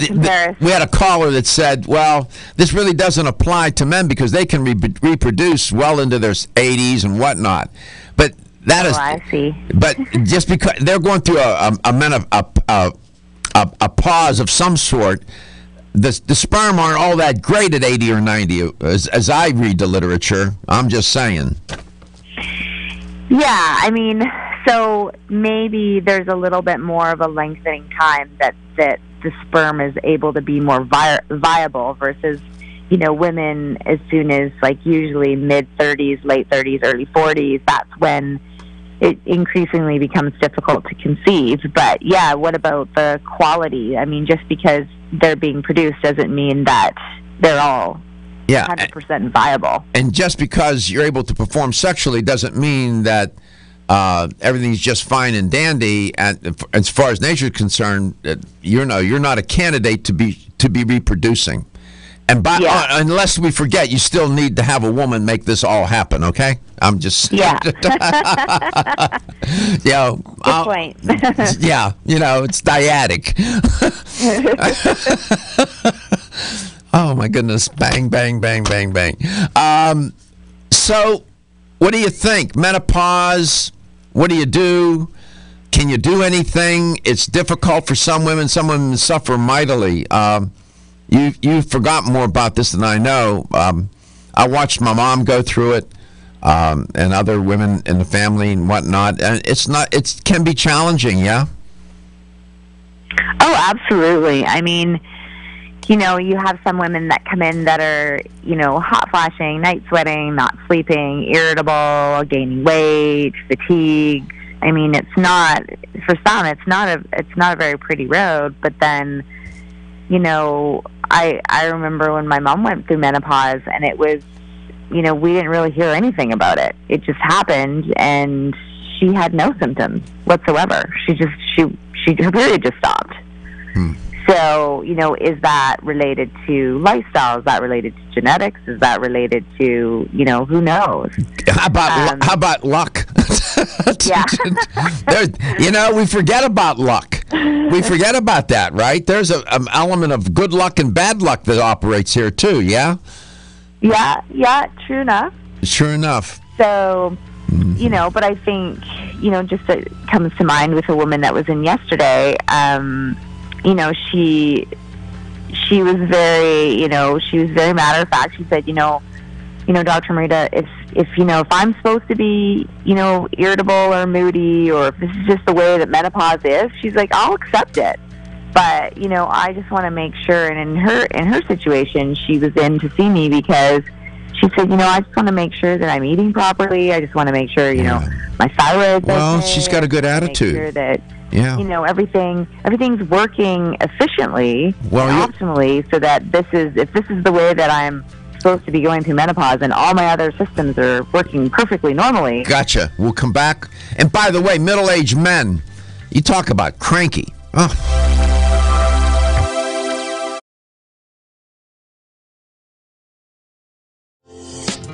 we had a caller that said, well, this really doesn't apply to men because they can reproduce well into their 80s and whatnot. But that is. I see. But just because they're going through a pause of some sort, the sperm aren't all that great at 80 or 90, as I read the literature. I'm just saying. Yeah, I mean, so maybe there's a little bit more of a lengthening time that the sperm is able to be more viable versus, women as soon as usually mid-30s, late 30s, early 40s. That's when it increasingly becomes difficult to conceive. But yeah, what about the quality? I mean, just because they're being produced doesn't mean that they're all 100% viable. And just because you're able to perform sexually doesn't mean that everything's just fine and dandy. And as far as nature is concerned, you're not a candidate to be reproducing. And unless we forget, you still need to have a woman make this all happen. Okay, I'm just Good it's point. dyadic. Oh my goodness! Bang, bang, bang, bang, bang. So, what do you think? Menopause. What do you do? Can you do anything? It's difficult for some women. Some women suffer mightily. You've forgotten more about this than I know. I watched my mom go through it, and other women in the family and whatnot. And it can be challenging, yeah? Oh, absolutely. I mean, you have some women that come in that are, hot flashing, night sweating, not sleeping, irritable, gaining weight, fatigue. I mean, for some, it's not a very pretty road. But then, I remember when my mom went through menopause, and it was, we didn't really hear anything about it. It just happened, and she had no symptoms whatsoever. Her period just stopped. So, is that related to lifestyle? Is that related to genetics? Is that related to, who knows? How about luck? Yeah. We forget about luck. We forget about that, right? There's an element of good luck and bad luck that operates here too, yeah? Yeah, true enough. Sure enough. So, but I think, just it comes to mind with a woman that was in yesterday, she was very, matter of fact. She said, Dr. Marita, if I'm supposed to be, irritable or moody, or if this is just the way that menopause is, she's like, I'll accept it. But, I just want to make sure. And in her situation, she was in to see me because she said, I just want to make sure that I'm eating properly. I just want to make sure, my thyroid's well, okay. She's got a good attitude. Make sure that, everything's working efficiently, optimally, so that if this is the way that I'm supposed to be going through menopause, and all my other systems are working perfectly normally. Gotcha. We'll come back. And by the way, middle-aged men, you talk about cranky. Oh.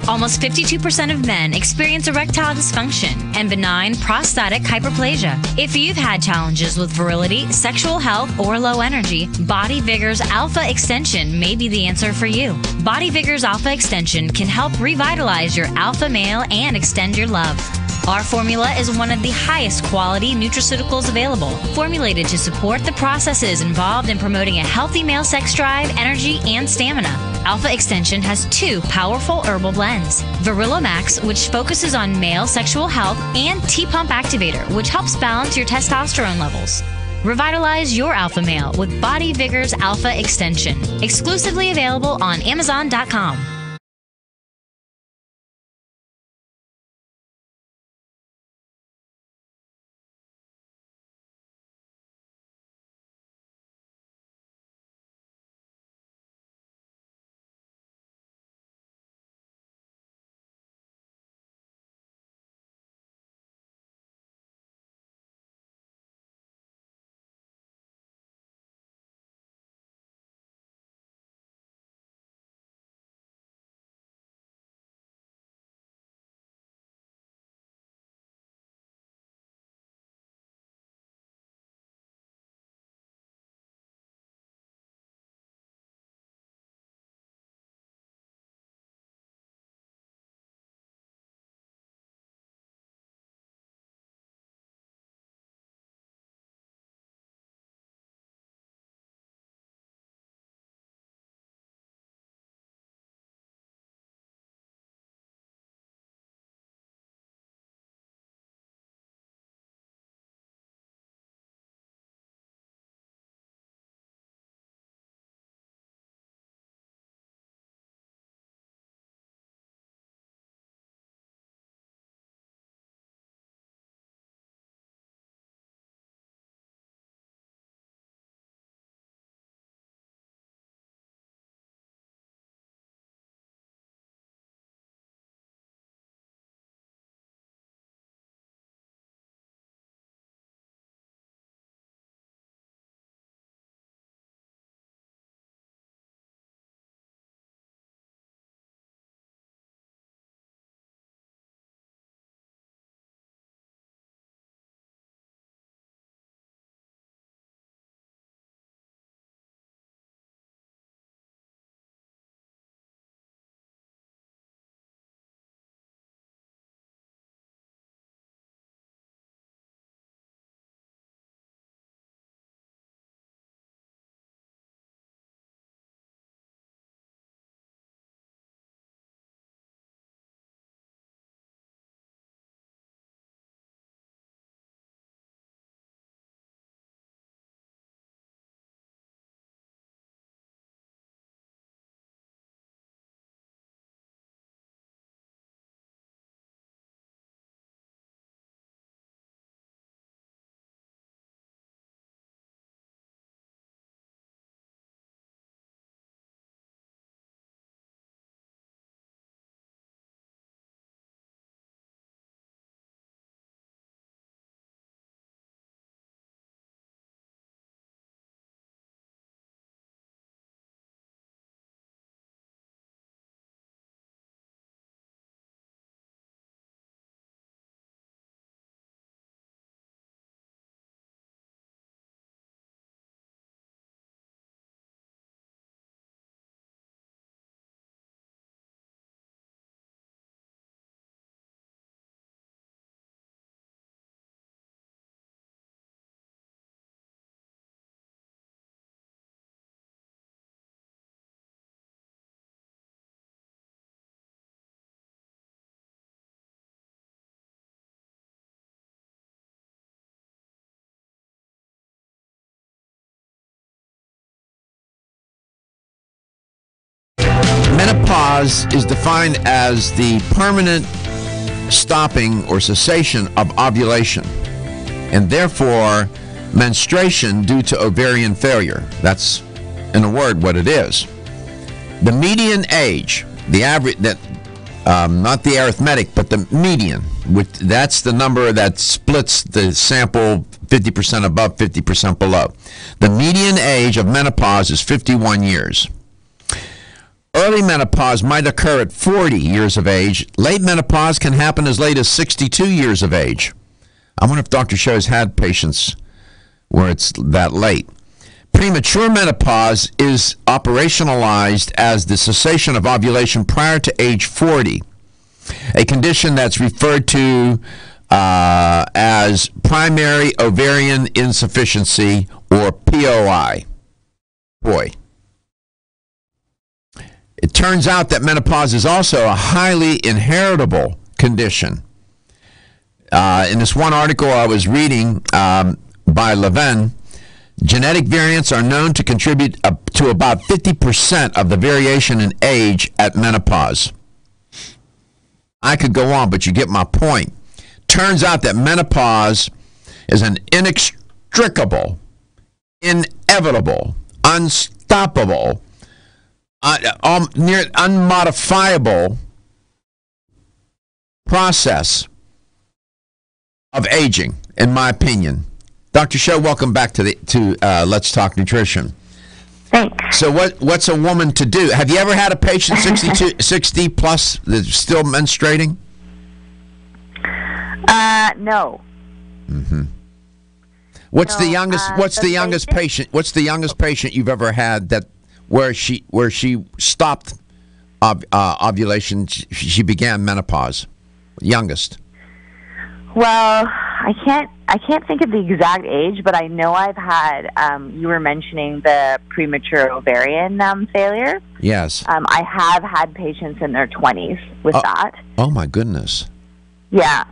Almost 52% of men experience erectile dysfunction and benign prostatic hyperplasia. If you've had challenges with virility, sexual health, or low energy, Body Vigor's Alpha Extension may be the answer for you. Body Vigor's Alpha Extension can help revitalize your alpha male and extend your love. Our formula is one of the highest quality nutraceuticals available, formulated to support the processes involved in promoting a healthy male sex drive, energy, and stamina. Alpha Extension has 2 powerful herbal blends, Virilomax, which focuses on male sexual health, and T-Pump Activator, which helps balance your testosterone levels. Revitalize your alpha male with Body Vigor's Alpha Extension, exclusively available on Amazon.com. Menopause is defined as the permanent stopping or cessation of ovulation, and therefore menstruation due to ovarian failure. That's, in a word, what it is. The median age, the average, that not the arithmetic, but the median, that's the number that splits the sample 50% above, 50% below. The median age of menopause is 51 years. early menopause might occur at 40 years of age. Late menopause can happen as late as 62 years of age. I wonder if Dr. Schauch has had patients where it's that late. Premature menopause is operationalized as the cessation of ovulation prior to age 40, a condition that's referred to as primary ovarian insufficiency, or POI. Boy. It turns out that menopause is also a highly inheritable condition. In this one article I was reading by Levin, genetic variants are known to contribute up to about 50% of the variation in age at menopause. I could go on, but you get my point. Turns out that menopause is an inextricable, inevitable, unstoppable, near unmodifiable process of aging, in my opinion. Dr. Schauch, welcome back to Let's Talk Nutrition. Thanks. So what's a woman to do? Have you ever had a patient 60 plus that's still menstruating? No. Mm-hmm. What's the youngest patient you've ever had that where she stopped ovulation? She began menopause. Youngest. Well, I can't think of the exact age, but I know I've had. You were mentioning the premature ovarian failure. Yes. I have had patients in their 20s with that. Oh my goodness. Yeah.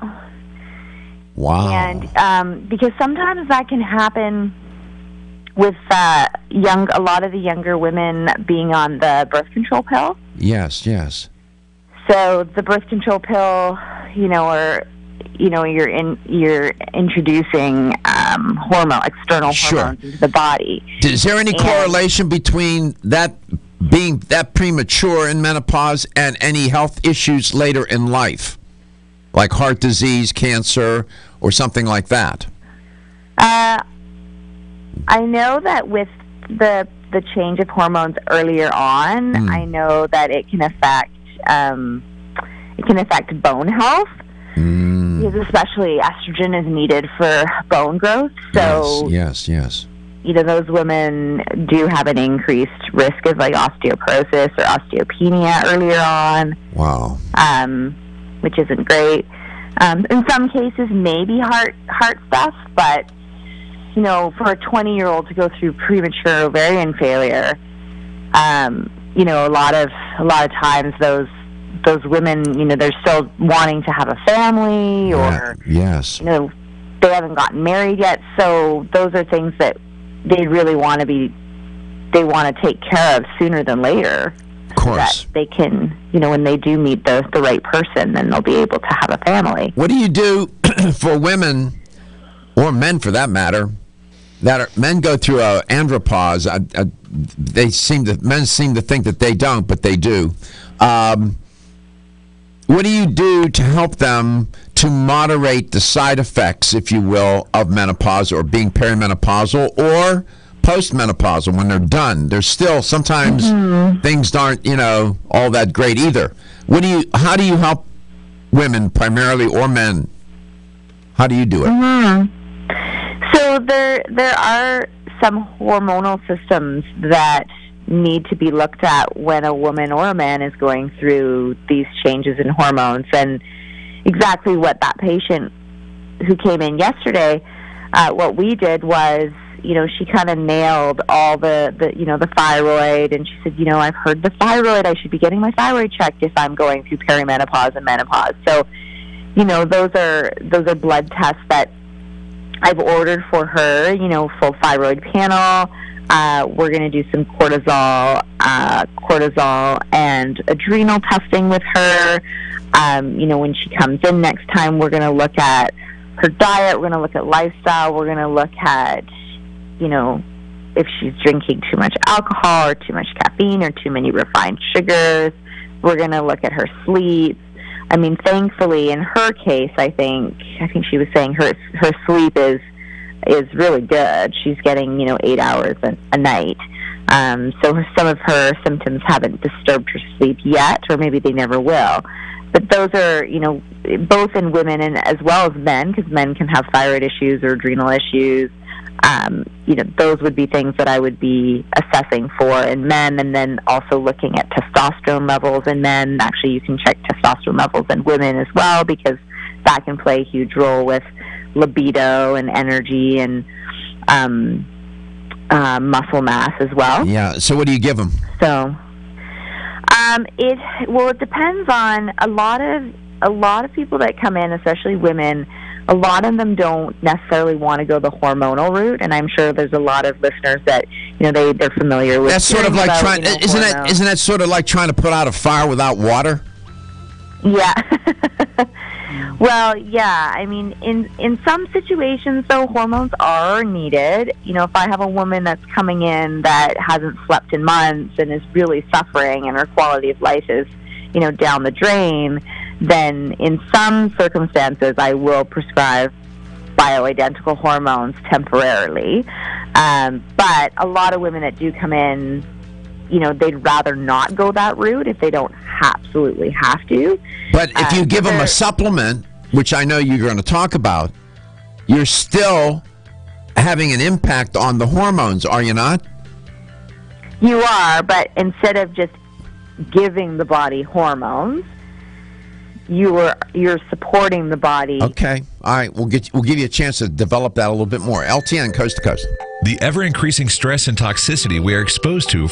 Wow. And because sometimes that can happen with a lot of the younger women being on the birth control pill. Yes, yes. So the birth control pill, you're introducing external hormones into the body. Is there any correlation between that being that premature in menopause and any health issues later in life, like heart disease, cancer, or something like that? I know that with the change of hormones earlier on, I know that it can affect bone health. Because especially estrogen is needed for bone growth. So yes. Those women do have an increased risk of like osteoporosis or osteopenia earlier on. Wow. Which isn't great. In some cases, maybe heart stuff, but for a 20-year-old to go through premature ovarian failure, a lot of times those women, they're still wanting to have a family, or yes, they haven't gotten married yet. So those are things that they really want to take care of sooner than later. Of course, that they can, when they do meet the right person, then they'll be able to have a family. What do you do for women, or men for that matter, men go through andropause? Men seem to think that they don't, but they do. What do you do to help them to moderate the side effects, if you will, of menopause or being perimenopausal or postmenopausal when they're done? There's still sometimes things aren't, all that great either. How do you help women primarily, or men? How do you do it? So there are some hormonal systems that need to be looked at when a woman or a man is going through these changes in hormones. And exactly what that patient who came in yesterday, what we did was, she kind of nailed all the thyroid, and she said, I've heard the thyroid, I should be getting my thyroid checked if I'm going through perimenopause and menopause. So, those are blood tests that I've ordered for her, full thyroid panel. We're going to do some cortisol and adrenal testing with her. When she comes in next time, we're going to look at her diet. We're going to look at lifestyle. We're going to look at, if she's drinking too much alcohol or too much caffeine or too many refined sugars. We're going to look at her sleep. I mean, thankfully, in her case, I think she was saying her sleep is really good. She's getting 8 hours a night. So some of her symptoms haven't disturbed her sleep yet, or maybe they never will. But those are, both in women and as well as men, because men can have thyroid issues or adrenal issues. Those would be things that I would be assessing for in men, and then also looking at testosterone levels in men. Actually, you can check testosterone levels in women as well, because that can play a huge role with libido and energy and muscle mass as well. Yeah. So what do you give them? So, it depends on a lot of people that come in, especially women. A lot of them don't necessarily want to go the hormonal route, and I'm sure there's a lot of listeners that they're familiar with. That's sort of like trying. Isn't that sort of like trying to put out a fire without water? Yeah. Well, yeah. I mean, in some situations, though, hormones are needed. If I have a woman that's coming in that hasn't slept in months and is really suffering, and her quality of life is, down the drain, then in some circumstances I will prescribe bioidentical hormones temporarily. But a lot of women that do come in, they'd rather not go that route if they don't absolutely have to. But if you give them a supplement, which I know you're going to talk about, you're still having an impact on the hormones, are you not? You are, but instead of just giving the body hormones, you're supporting the body. Okay. All right. We'll give you a chance to develop that a little bit more. LTN, Coast to Coast. The ever-increasing stress and toxicity we are exposed to.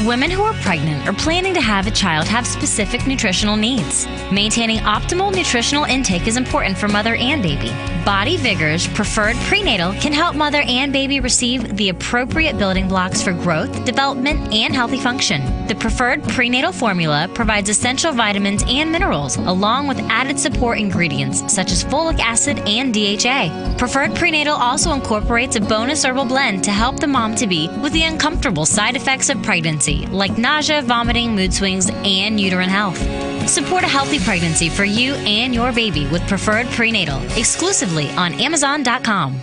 Women who are pregnant or planning to have a child have specific nutritional needs. Maintaining optimal nutritional intake is important for mother and baby. Body Vigor's Preferred Prenatal can help mother and baby receive the appropriate building blocks for growth, development, and healthy function. The Preferred Prenatal formula provides essential vitamins and minerals, along with added support ingredients such as folic acid and DHA. Preferred Prenatal also incorporates a bonus herbal blend to help the mom-to-be with the uncomfortable side effects of pregnancy, like nausea, vomiting, mood swings, and uterine health. Support a healthy pregnancy for you and your baby with Preferred Prenatal, exclusively on Amazon.com.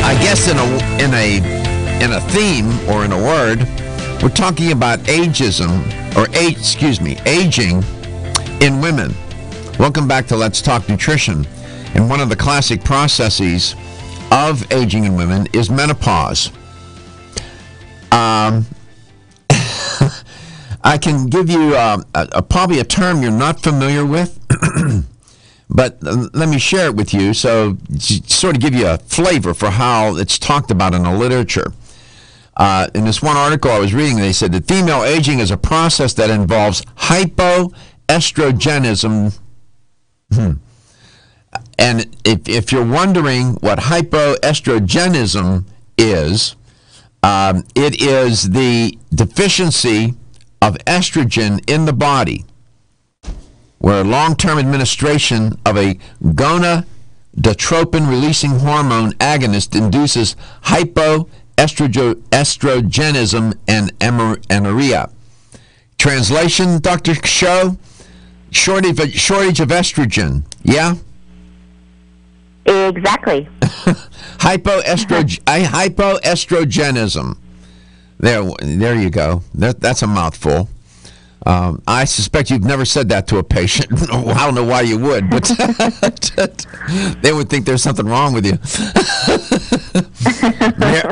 I guess in a theme or in a word, we're talking about aging in women. Welcome back to Let's Talk Nutrition. And one of the classic processes of aging in women is menopause. I can give you probably a term you're not familiar with, but let me share it with you so sort of give you a flavor for how it's talked about in the literature. In this one article I was reading, they said that female aging is a process that involves hypoestrogenism. And if you're wondering what hypoestrogenism is, it is the deficiency of estrogen in the body, where long-term administration of a gonadotropin-releasing hormone agonist induces hypoestrogenism and amenorrhea. Translation, Dr. Schauch? Shortage of estrogen, yeah? Exactly. Hypoestrogenism. There you go. That's a mouthful. I suspect you've never said that to a patient. I don't know why you would, but they would think there's something wrong with you.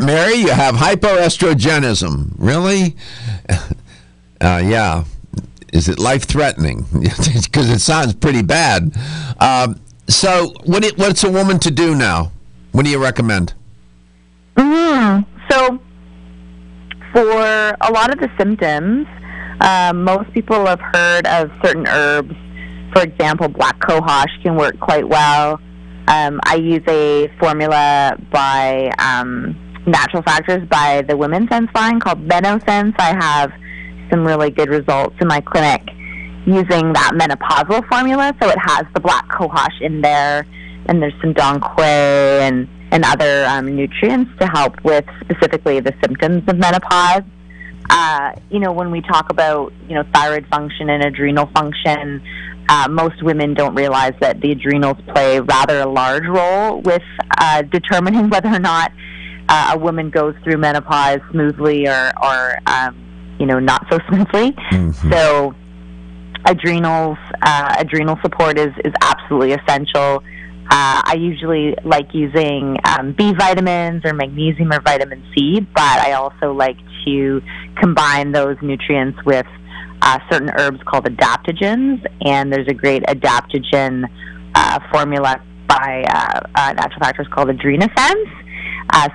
Mary, you have hypoestrogenism. Really? Yeah. Is it life-threatening? Because it sounds pretty bad. So what's a woman to do now? What do you recommend? So for a lot of the symptoms, most people have heard of certain herbs. For example, black cohosh can work quite well. I use a formula by Natural Factors by the Women's Sense line called Menopause. I have some really good results in my clinic using that menopausal formula. So it has the black cohosh in there, and there's some donquay and other nutrients to help with specifically the symptoms of menopause. When we talk about, thyroid function and adrenal function, most women don't realize that the adrenals play rather a large role with determining whether or not a woman goes through menopause smoothly or not so smoothly. Mm-hmm. So adrenal support is absolutely essential. I usually like using B vitamins or magnesium or vitamin C, but I also like to combine those nutrients with certain herbs called adaptogens, and there's a great adaptogen formula by Natural Factors called Adrenosense.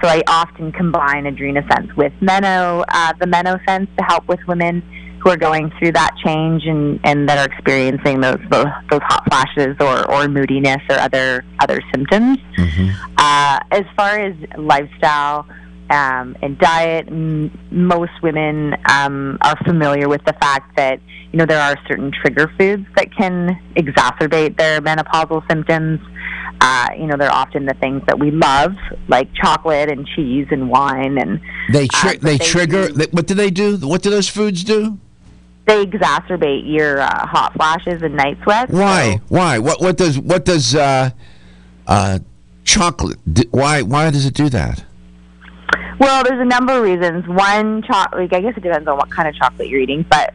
So I often combine Adrenosense with the Menopause to help with women who are going through that change and that are experiencing those hot flashes or moodiness or other symptoms. Mm-hmm. As far as lifestyle and diet, most women are familiar with the fact that there are certain trigger foods that can exacerbate their menopausal symptoms. They're often the things that we love, like chocolate and cheese and wine, and they trigger. What do they do? What do those foods do? They exacerbate your hot flashes and night sweats. Why? So. Why? What does chocolate? Why does it do that? Well, there's a number of reasons. One, I guess it depends on what kind of chocolate you're eating, but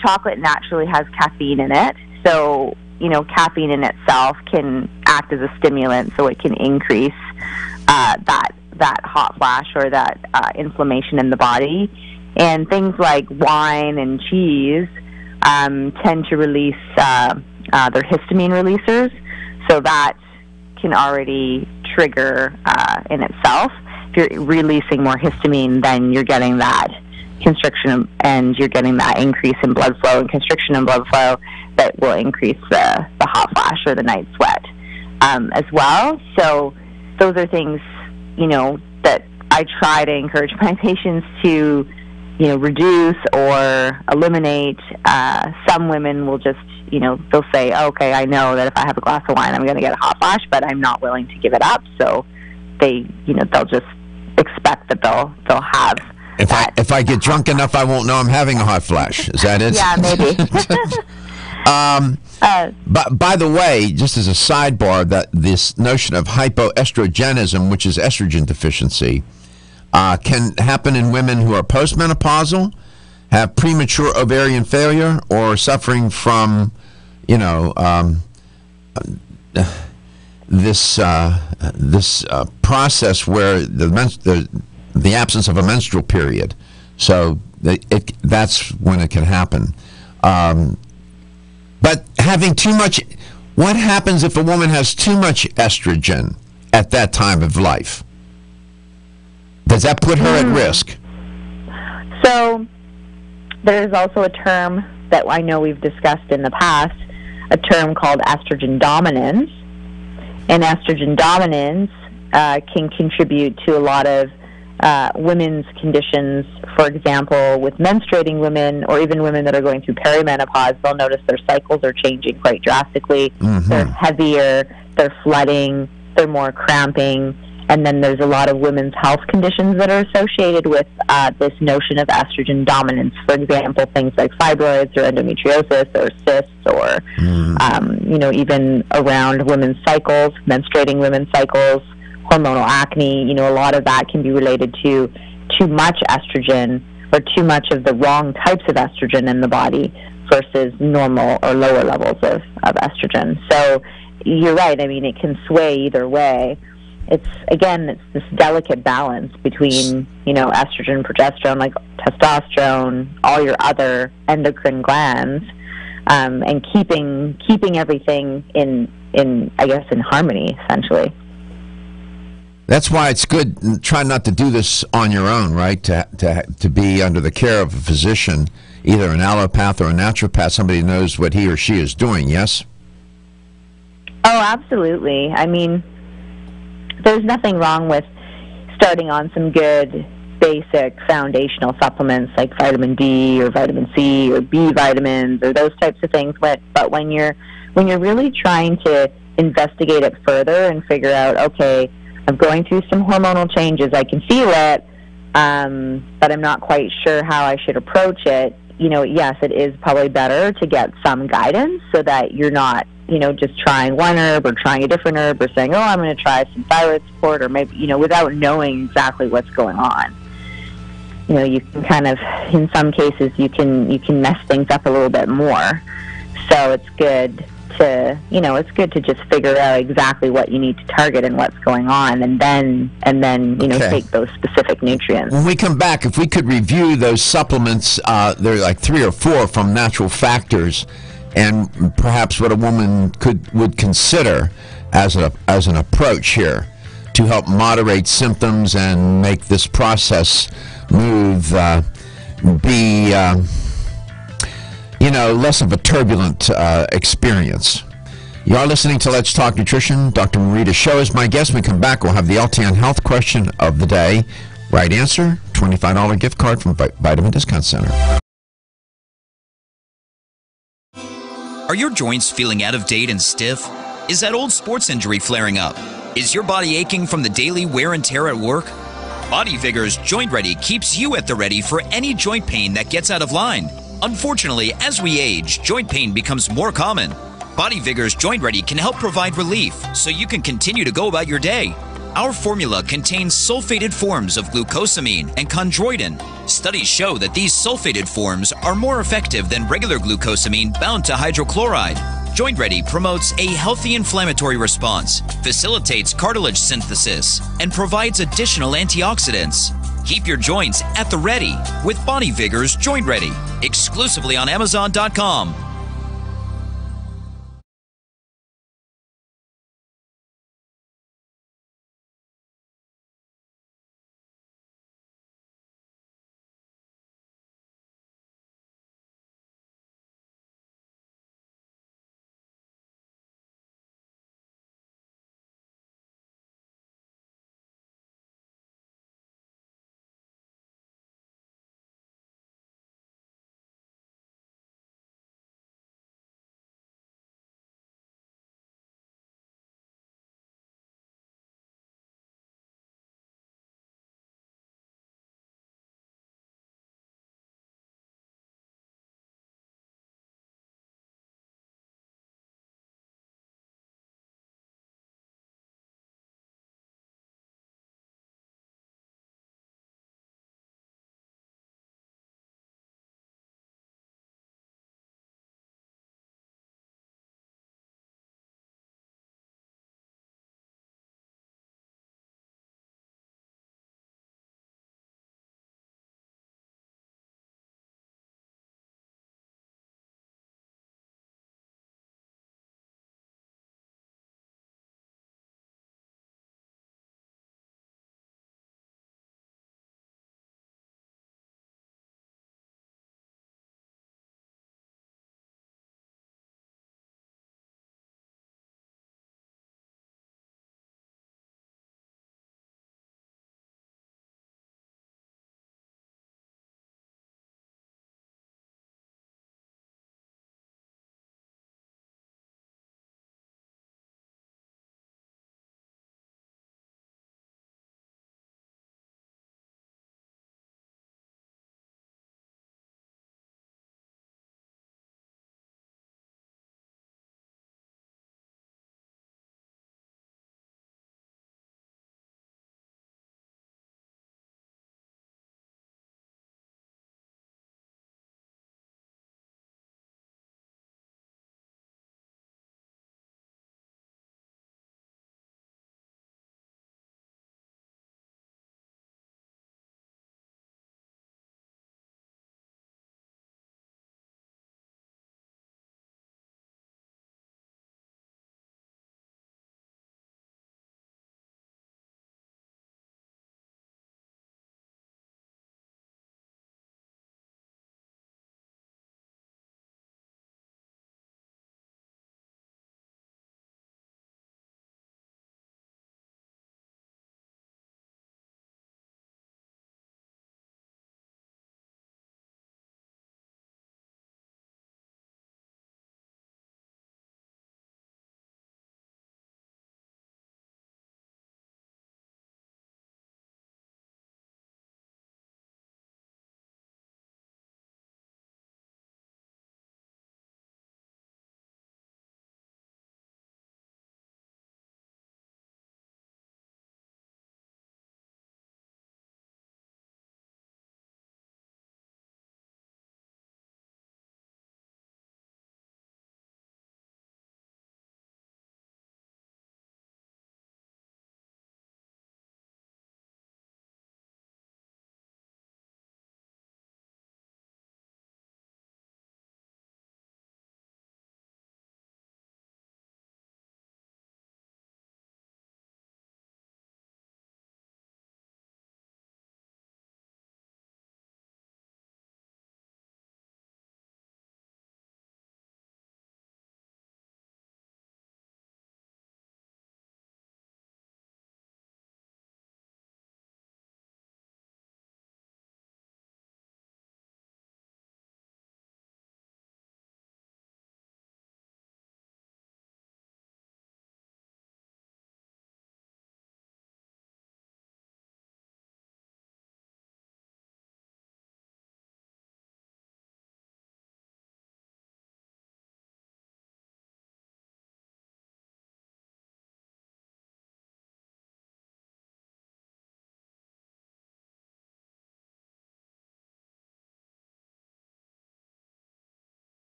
chocolate naturally has caffeine in it, so caffeine in itself can act as a stimulant, so it can increase that hot flash or that inflammation in the body. And things like wine and cheese tend to release their histamine releasers, so that can already trigger in itself. If you're releasing more histamine, then you're getting that constriction and you're getting that increase in blood flow and constriction in blood flow that will increase the hot flash or the night sweat as well. So those are things, that I try to encourage my patients to reduce or eliminate. Some women will just, they'll say, okay, I know that if I have a glass of wine, I'm going to get a hot flash, but I'm not willing to give it up. So they, they'll just expect that they'll have. If I get drunk enough, I won't know I'm having a hot flash. Is that it? Yeah, maybe. But by the way, just as a sidebar, that this notion of hypoestrogenism, which is estrogen deficiency, can happen in women who are postmenopausal, have premature ovarian failure, or suffering from, this process where the absence of a menstrual period. So that's when it can happen. But having too much, what happens if a woman has too much estrogen at that time of life? Does that put her at risk? So there is also a term that I know we've discussed in the past, a term called estrogen dominance. And estrogen dominance can contribute to a lot of women's conditions. For example, with menstruating women, or even women that are going through perimenopause, they'll notice their cycles are changing quite drastically. Mm-hmm. They're heavier, they're flooding, they're more cramping, and then there's a lot of women's health conditions that are associated with this notion of estrogen dominance. For example, things like fibroids or endometriosis or cysts, or even around women's cycles, menstruating women's cycles, hormonal acne. A lot of that can be related to too much estrogen, or too much of the wrong types of estrogen in the body versus normal or lower levels of estrogen. So you're right. I mean, it can sway either way. It's this delicate balance between, estrogen, progesterone, like testosterone, all your other endocrine glands, and keeping everything in harmony, essentially. That's why it's good. Try not to do this on your own, right? To be under the care of a physician, either an allopath or a naturopath, somebody who knows what he or she is doing. Yes. Oh, absolutely. I mean, there's nothing wrong with starting on some good basic foundational supplements like vitamin D or vitamin C or B vitamins or those types of things. But when you're really trying to investigate it further and figure out, okay, I'm going through some hormonal changes, I can feel it, but I'm not quite sure how I should approach it. Yes, it is probably better to get some guidance so that you're not, just trying one herb or trying a different herb, or saying, oh, I'm going to try some thyroid support, or maybe, without knowing exactly what's going on. You can kind of, in some cases, you can mess things up a little bit more. So it's good to just figure out exactly what you need to target and what's going on, and then take those specific nutrients. When we come back, if we could review those supplements, there are like 3 or 4 from Natural Factors, and perhaps what a woman would consider as an approach here to help moderate symptoms and make this process move, be less of a turbulent experience. You are listening to Let's Talk Nutrition. Dr. Marita Schauch is my guest. When we come back, we'll have the LTN Health question of the day. Right answer, $25 gift card from Vitamin Discount Center. Are your joints feeling out of date and stiff? Is that old sports injury flaring up? Is your body aching from the daily wear and tear at work? Body Vigor's Joint Ready keeps you at the ready for any joint pain that gets out of line. Unfortunately, as we age, joint pain becomes more common. Body Vigor's Joint Ready can help provide relief so you can continue to go about your day. Our formula contains sulfated forms of glucosamine and chondroitin. Studies show that these sulfated forms are more effective than regular glucosamine bound to hydrochloride. Joint Ready promotes a healthy inflammatory response, facilitates cartilage synthesis, and provides additional antioxidants. Keep your joints at the ready with Body Vigor's Joint Ready, exclusively on Amazon.com.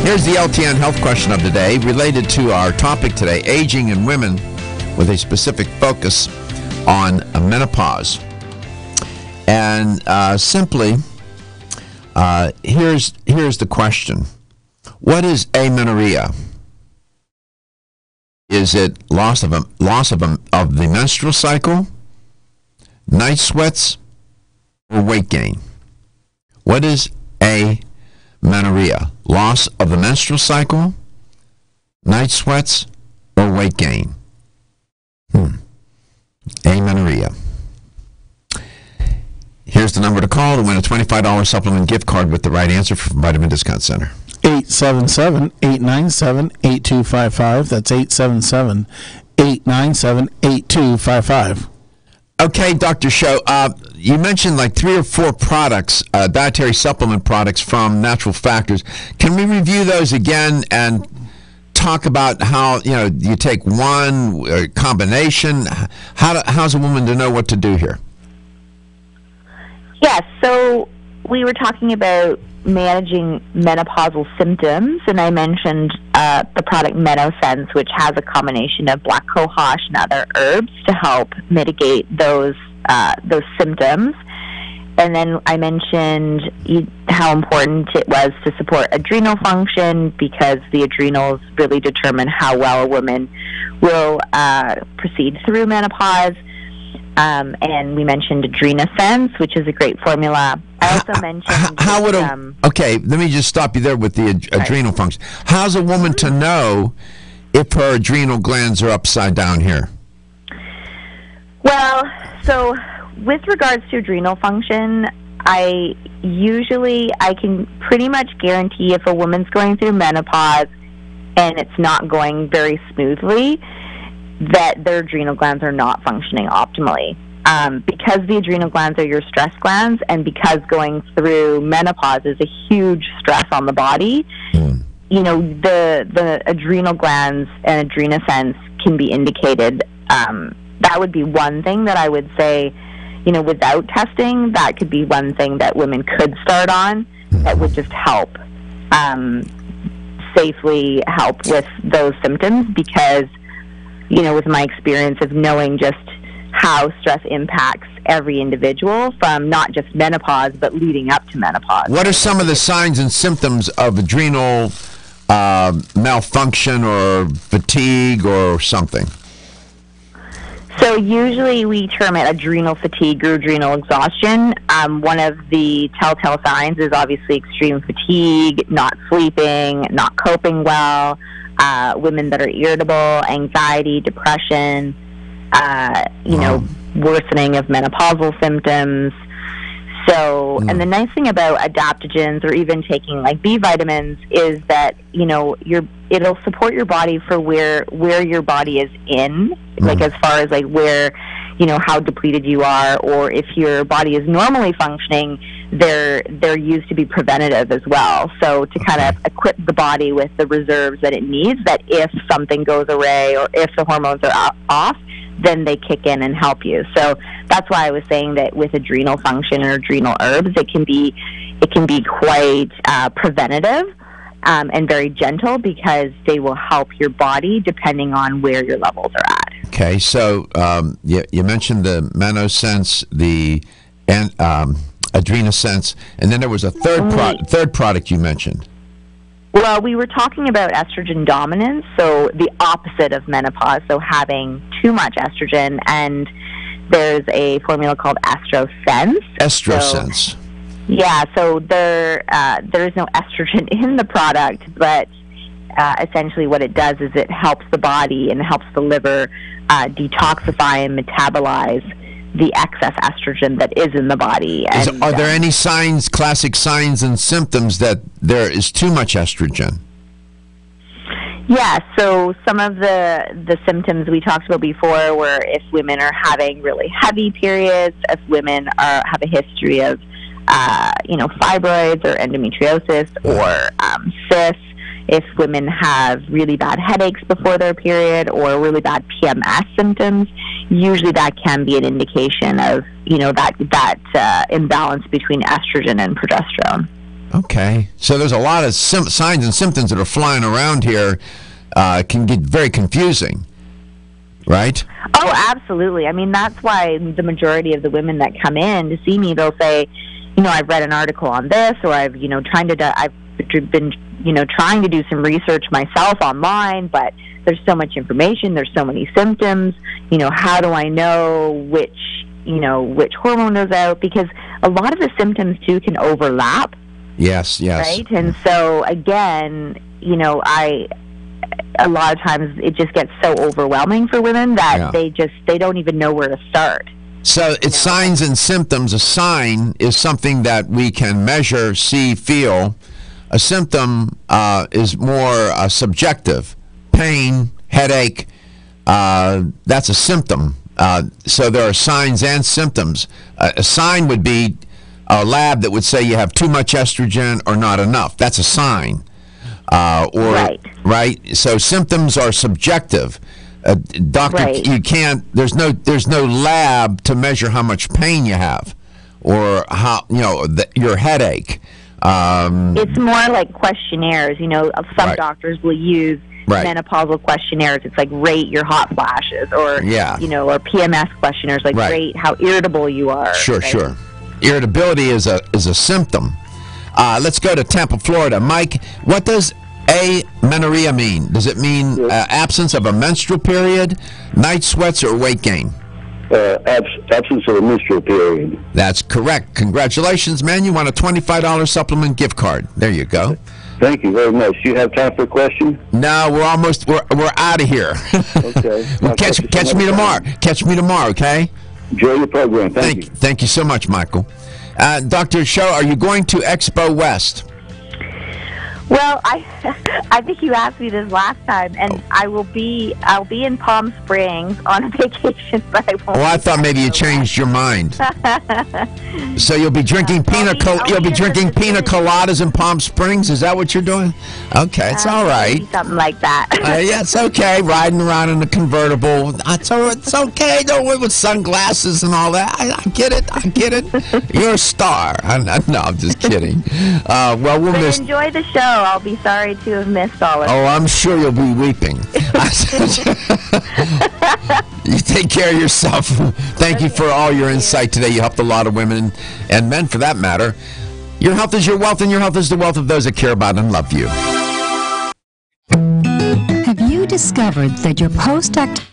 Here's the LTN health question of the day related to our topic today, aging in women, with a specific focus on menopause. And simply, here's the question. What is amenorrhea? Is it loss of the menstrual cycle, night sweats, or weight gain? What is amenorrhea? Loss of the menstrual cycle, night sweats, or weight gain? Amenorrhea. Here's the number to call to win a $25 supplement gift card with the right answer from Vitamin Discount Center. 877-897-8255. That's 877-897-8255. Okay, Dr. Schauch, you mentioned like 3 or 4 products, dietary supplement products from Natural Factors. Can we review those again and talk about how, you take one combination? How's a woman to know what to do here? Yes, so we were talking about managing menopausal symptoms, and I mentioned the product Menopause, which has a combination of black cohosh and other herbs to help mitigate those symptoms. And then I mentioned how important it was to support adrenal function, because the adrenals really determine how well a woman will proceed through menopause. And we mentioned Adrenosense, which is a great formula. I also mentioned... How would okay, let me just stop you there with the adrenal function. How's a woman to know if her adrenal glands are upside down here? Well, so with regards to adrenal function, I can pretty much guarantee if a woman's going through menopause and it's not going very smoothly, that their adrenal glands are not functioning optimally. Because the adrenal glands are your stress glands, and because going through menopause is a huge stress on the body, the adrenal glands and Adrenosense can be indicated. That would be one thing that I would say, without testing, that could be one thing that women could start on that would just help, safely help with those symptoms, because with my experience of knowing just how stress impacts every individual from not just menopause, but leading up to menopause. What are some of the signs and symptoms of adrenal malfunction or fatigue or something? So usually we term it adrenal fatigue or adrenal exhaustion. One of the telltale signs is obviously extreme fatigue, not sleeping, not coping well, women that are irritable, anxiety, depression, worsening of menopausal symptoms. So, and the nice thing about adaptogens, or even taking like B vitamins, is that it'll support your body for where your body is in, like as far as like where how depleted you are, or if your body is normally functioning, they're used to be preventative as well. So to kind of equip the body with the reserves that it needs, that if something goes awry or if the hormones are off, then they kick in and help you. So that's why I was saying that with adrenal function or adrenal herbs, it can be quite preventative and very gentle, because they will help your body depending on where your levels are at. Okay, so you mentioned the Menopause, the Adrenosense, and then there was a third product you mentioned. Well, we were talking about estrogen dominance, so the opposite of menopause, so having too much estrogen, and there's a formula called Estrosense. Estrosense. So, so there's no estrogen in the product, but essentially what it does is it helps the body and helps the liver detoxify and metabolize the excess estrogen that is in the body. And, are there any classic signs and symptoms that there is too much estrogen? Yeah, so some of the symptoms we talked about before were if women are having really heavy periods, if women have a history of fibroids or endometriosis or cysts, if women have really bad headaches before their period or really bad PMS symptoms, usually that can be an indication of that imbalance between estrogen and progesterone. Okay. So there's a lot of signs and symptoms that are flying around here. Can get very confusing, right? Oh, absolutely. I mean, that's why the majority of the women that come in to see me, they'll say, I've read an article on this, or I've been trying to do some research myself online, but there's so much information, there's so many symptoms. How do I know which hormone goes out? Because a lot of the symptoms too can overlap. Yes. Right, and so again, a lot of times it just gets so overwhelming for women that they don't even know where to start. So it's signs and symptoms. A sign is something that we can measure, see, feel. A symptom is more subjective. Pain, headache, that's a symptom. So there are signs and symptoms. A sign would be a lab that would say you have too much estrogen or not enough. That's a sign. Right. So symptoms are subjective. Doctor, you can't. There's no lab to measure how much pain you have, or how your headache. It's more like questionnaires. Some doctors will use menopausal questionnaires. It's like rate your hot flashes, or or PMS questionnaires, like rate how irritable you are. Sure. Irritability is a symptom. Let's go to Tampa, Florida. Mike, what does amenorrhea mean? Does it mean absence of a menstrual period, night sweats, or weight gain? Absence of a menstrual period. That's correct. Congratulations, man. You won a $25 supplement gift card. There you go. Thank you very much. Do you have time for a question? No, we're out of here. Okay. Well, catch me tomorrow. Catch me tomorrow, okay? Enjoy your program. Thank you. Thank you so much, Michael. Dr. Schauch, are you going to Expo West? Well, I think you asked me this last time, and I'll be in Palm Springs on a vacation, but I won't. Oh, I thought maybe you changed your mind. So you'll be drinking pina coladas in Palm Springs. Is that what you're doing? Okay, it's all right. Something like that. Yeah, it's okay. Riding around in a convertible. It's okay. Don't wear with sunglasses and all that. I get it. You're a star. No, I'm just kidding. Well, we'll miss. Enjoy the show. I'll be sorry to have missed all of it. Oh, I'm sure you'll be weeping. You take care of yourself. Thank you for all your insight today. You helped a lot of women and men, for that matter. Your health is your wealth, and your health is the wealth of those that care about and love you. Have you discovered that your post-act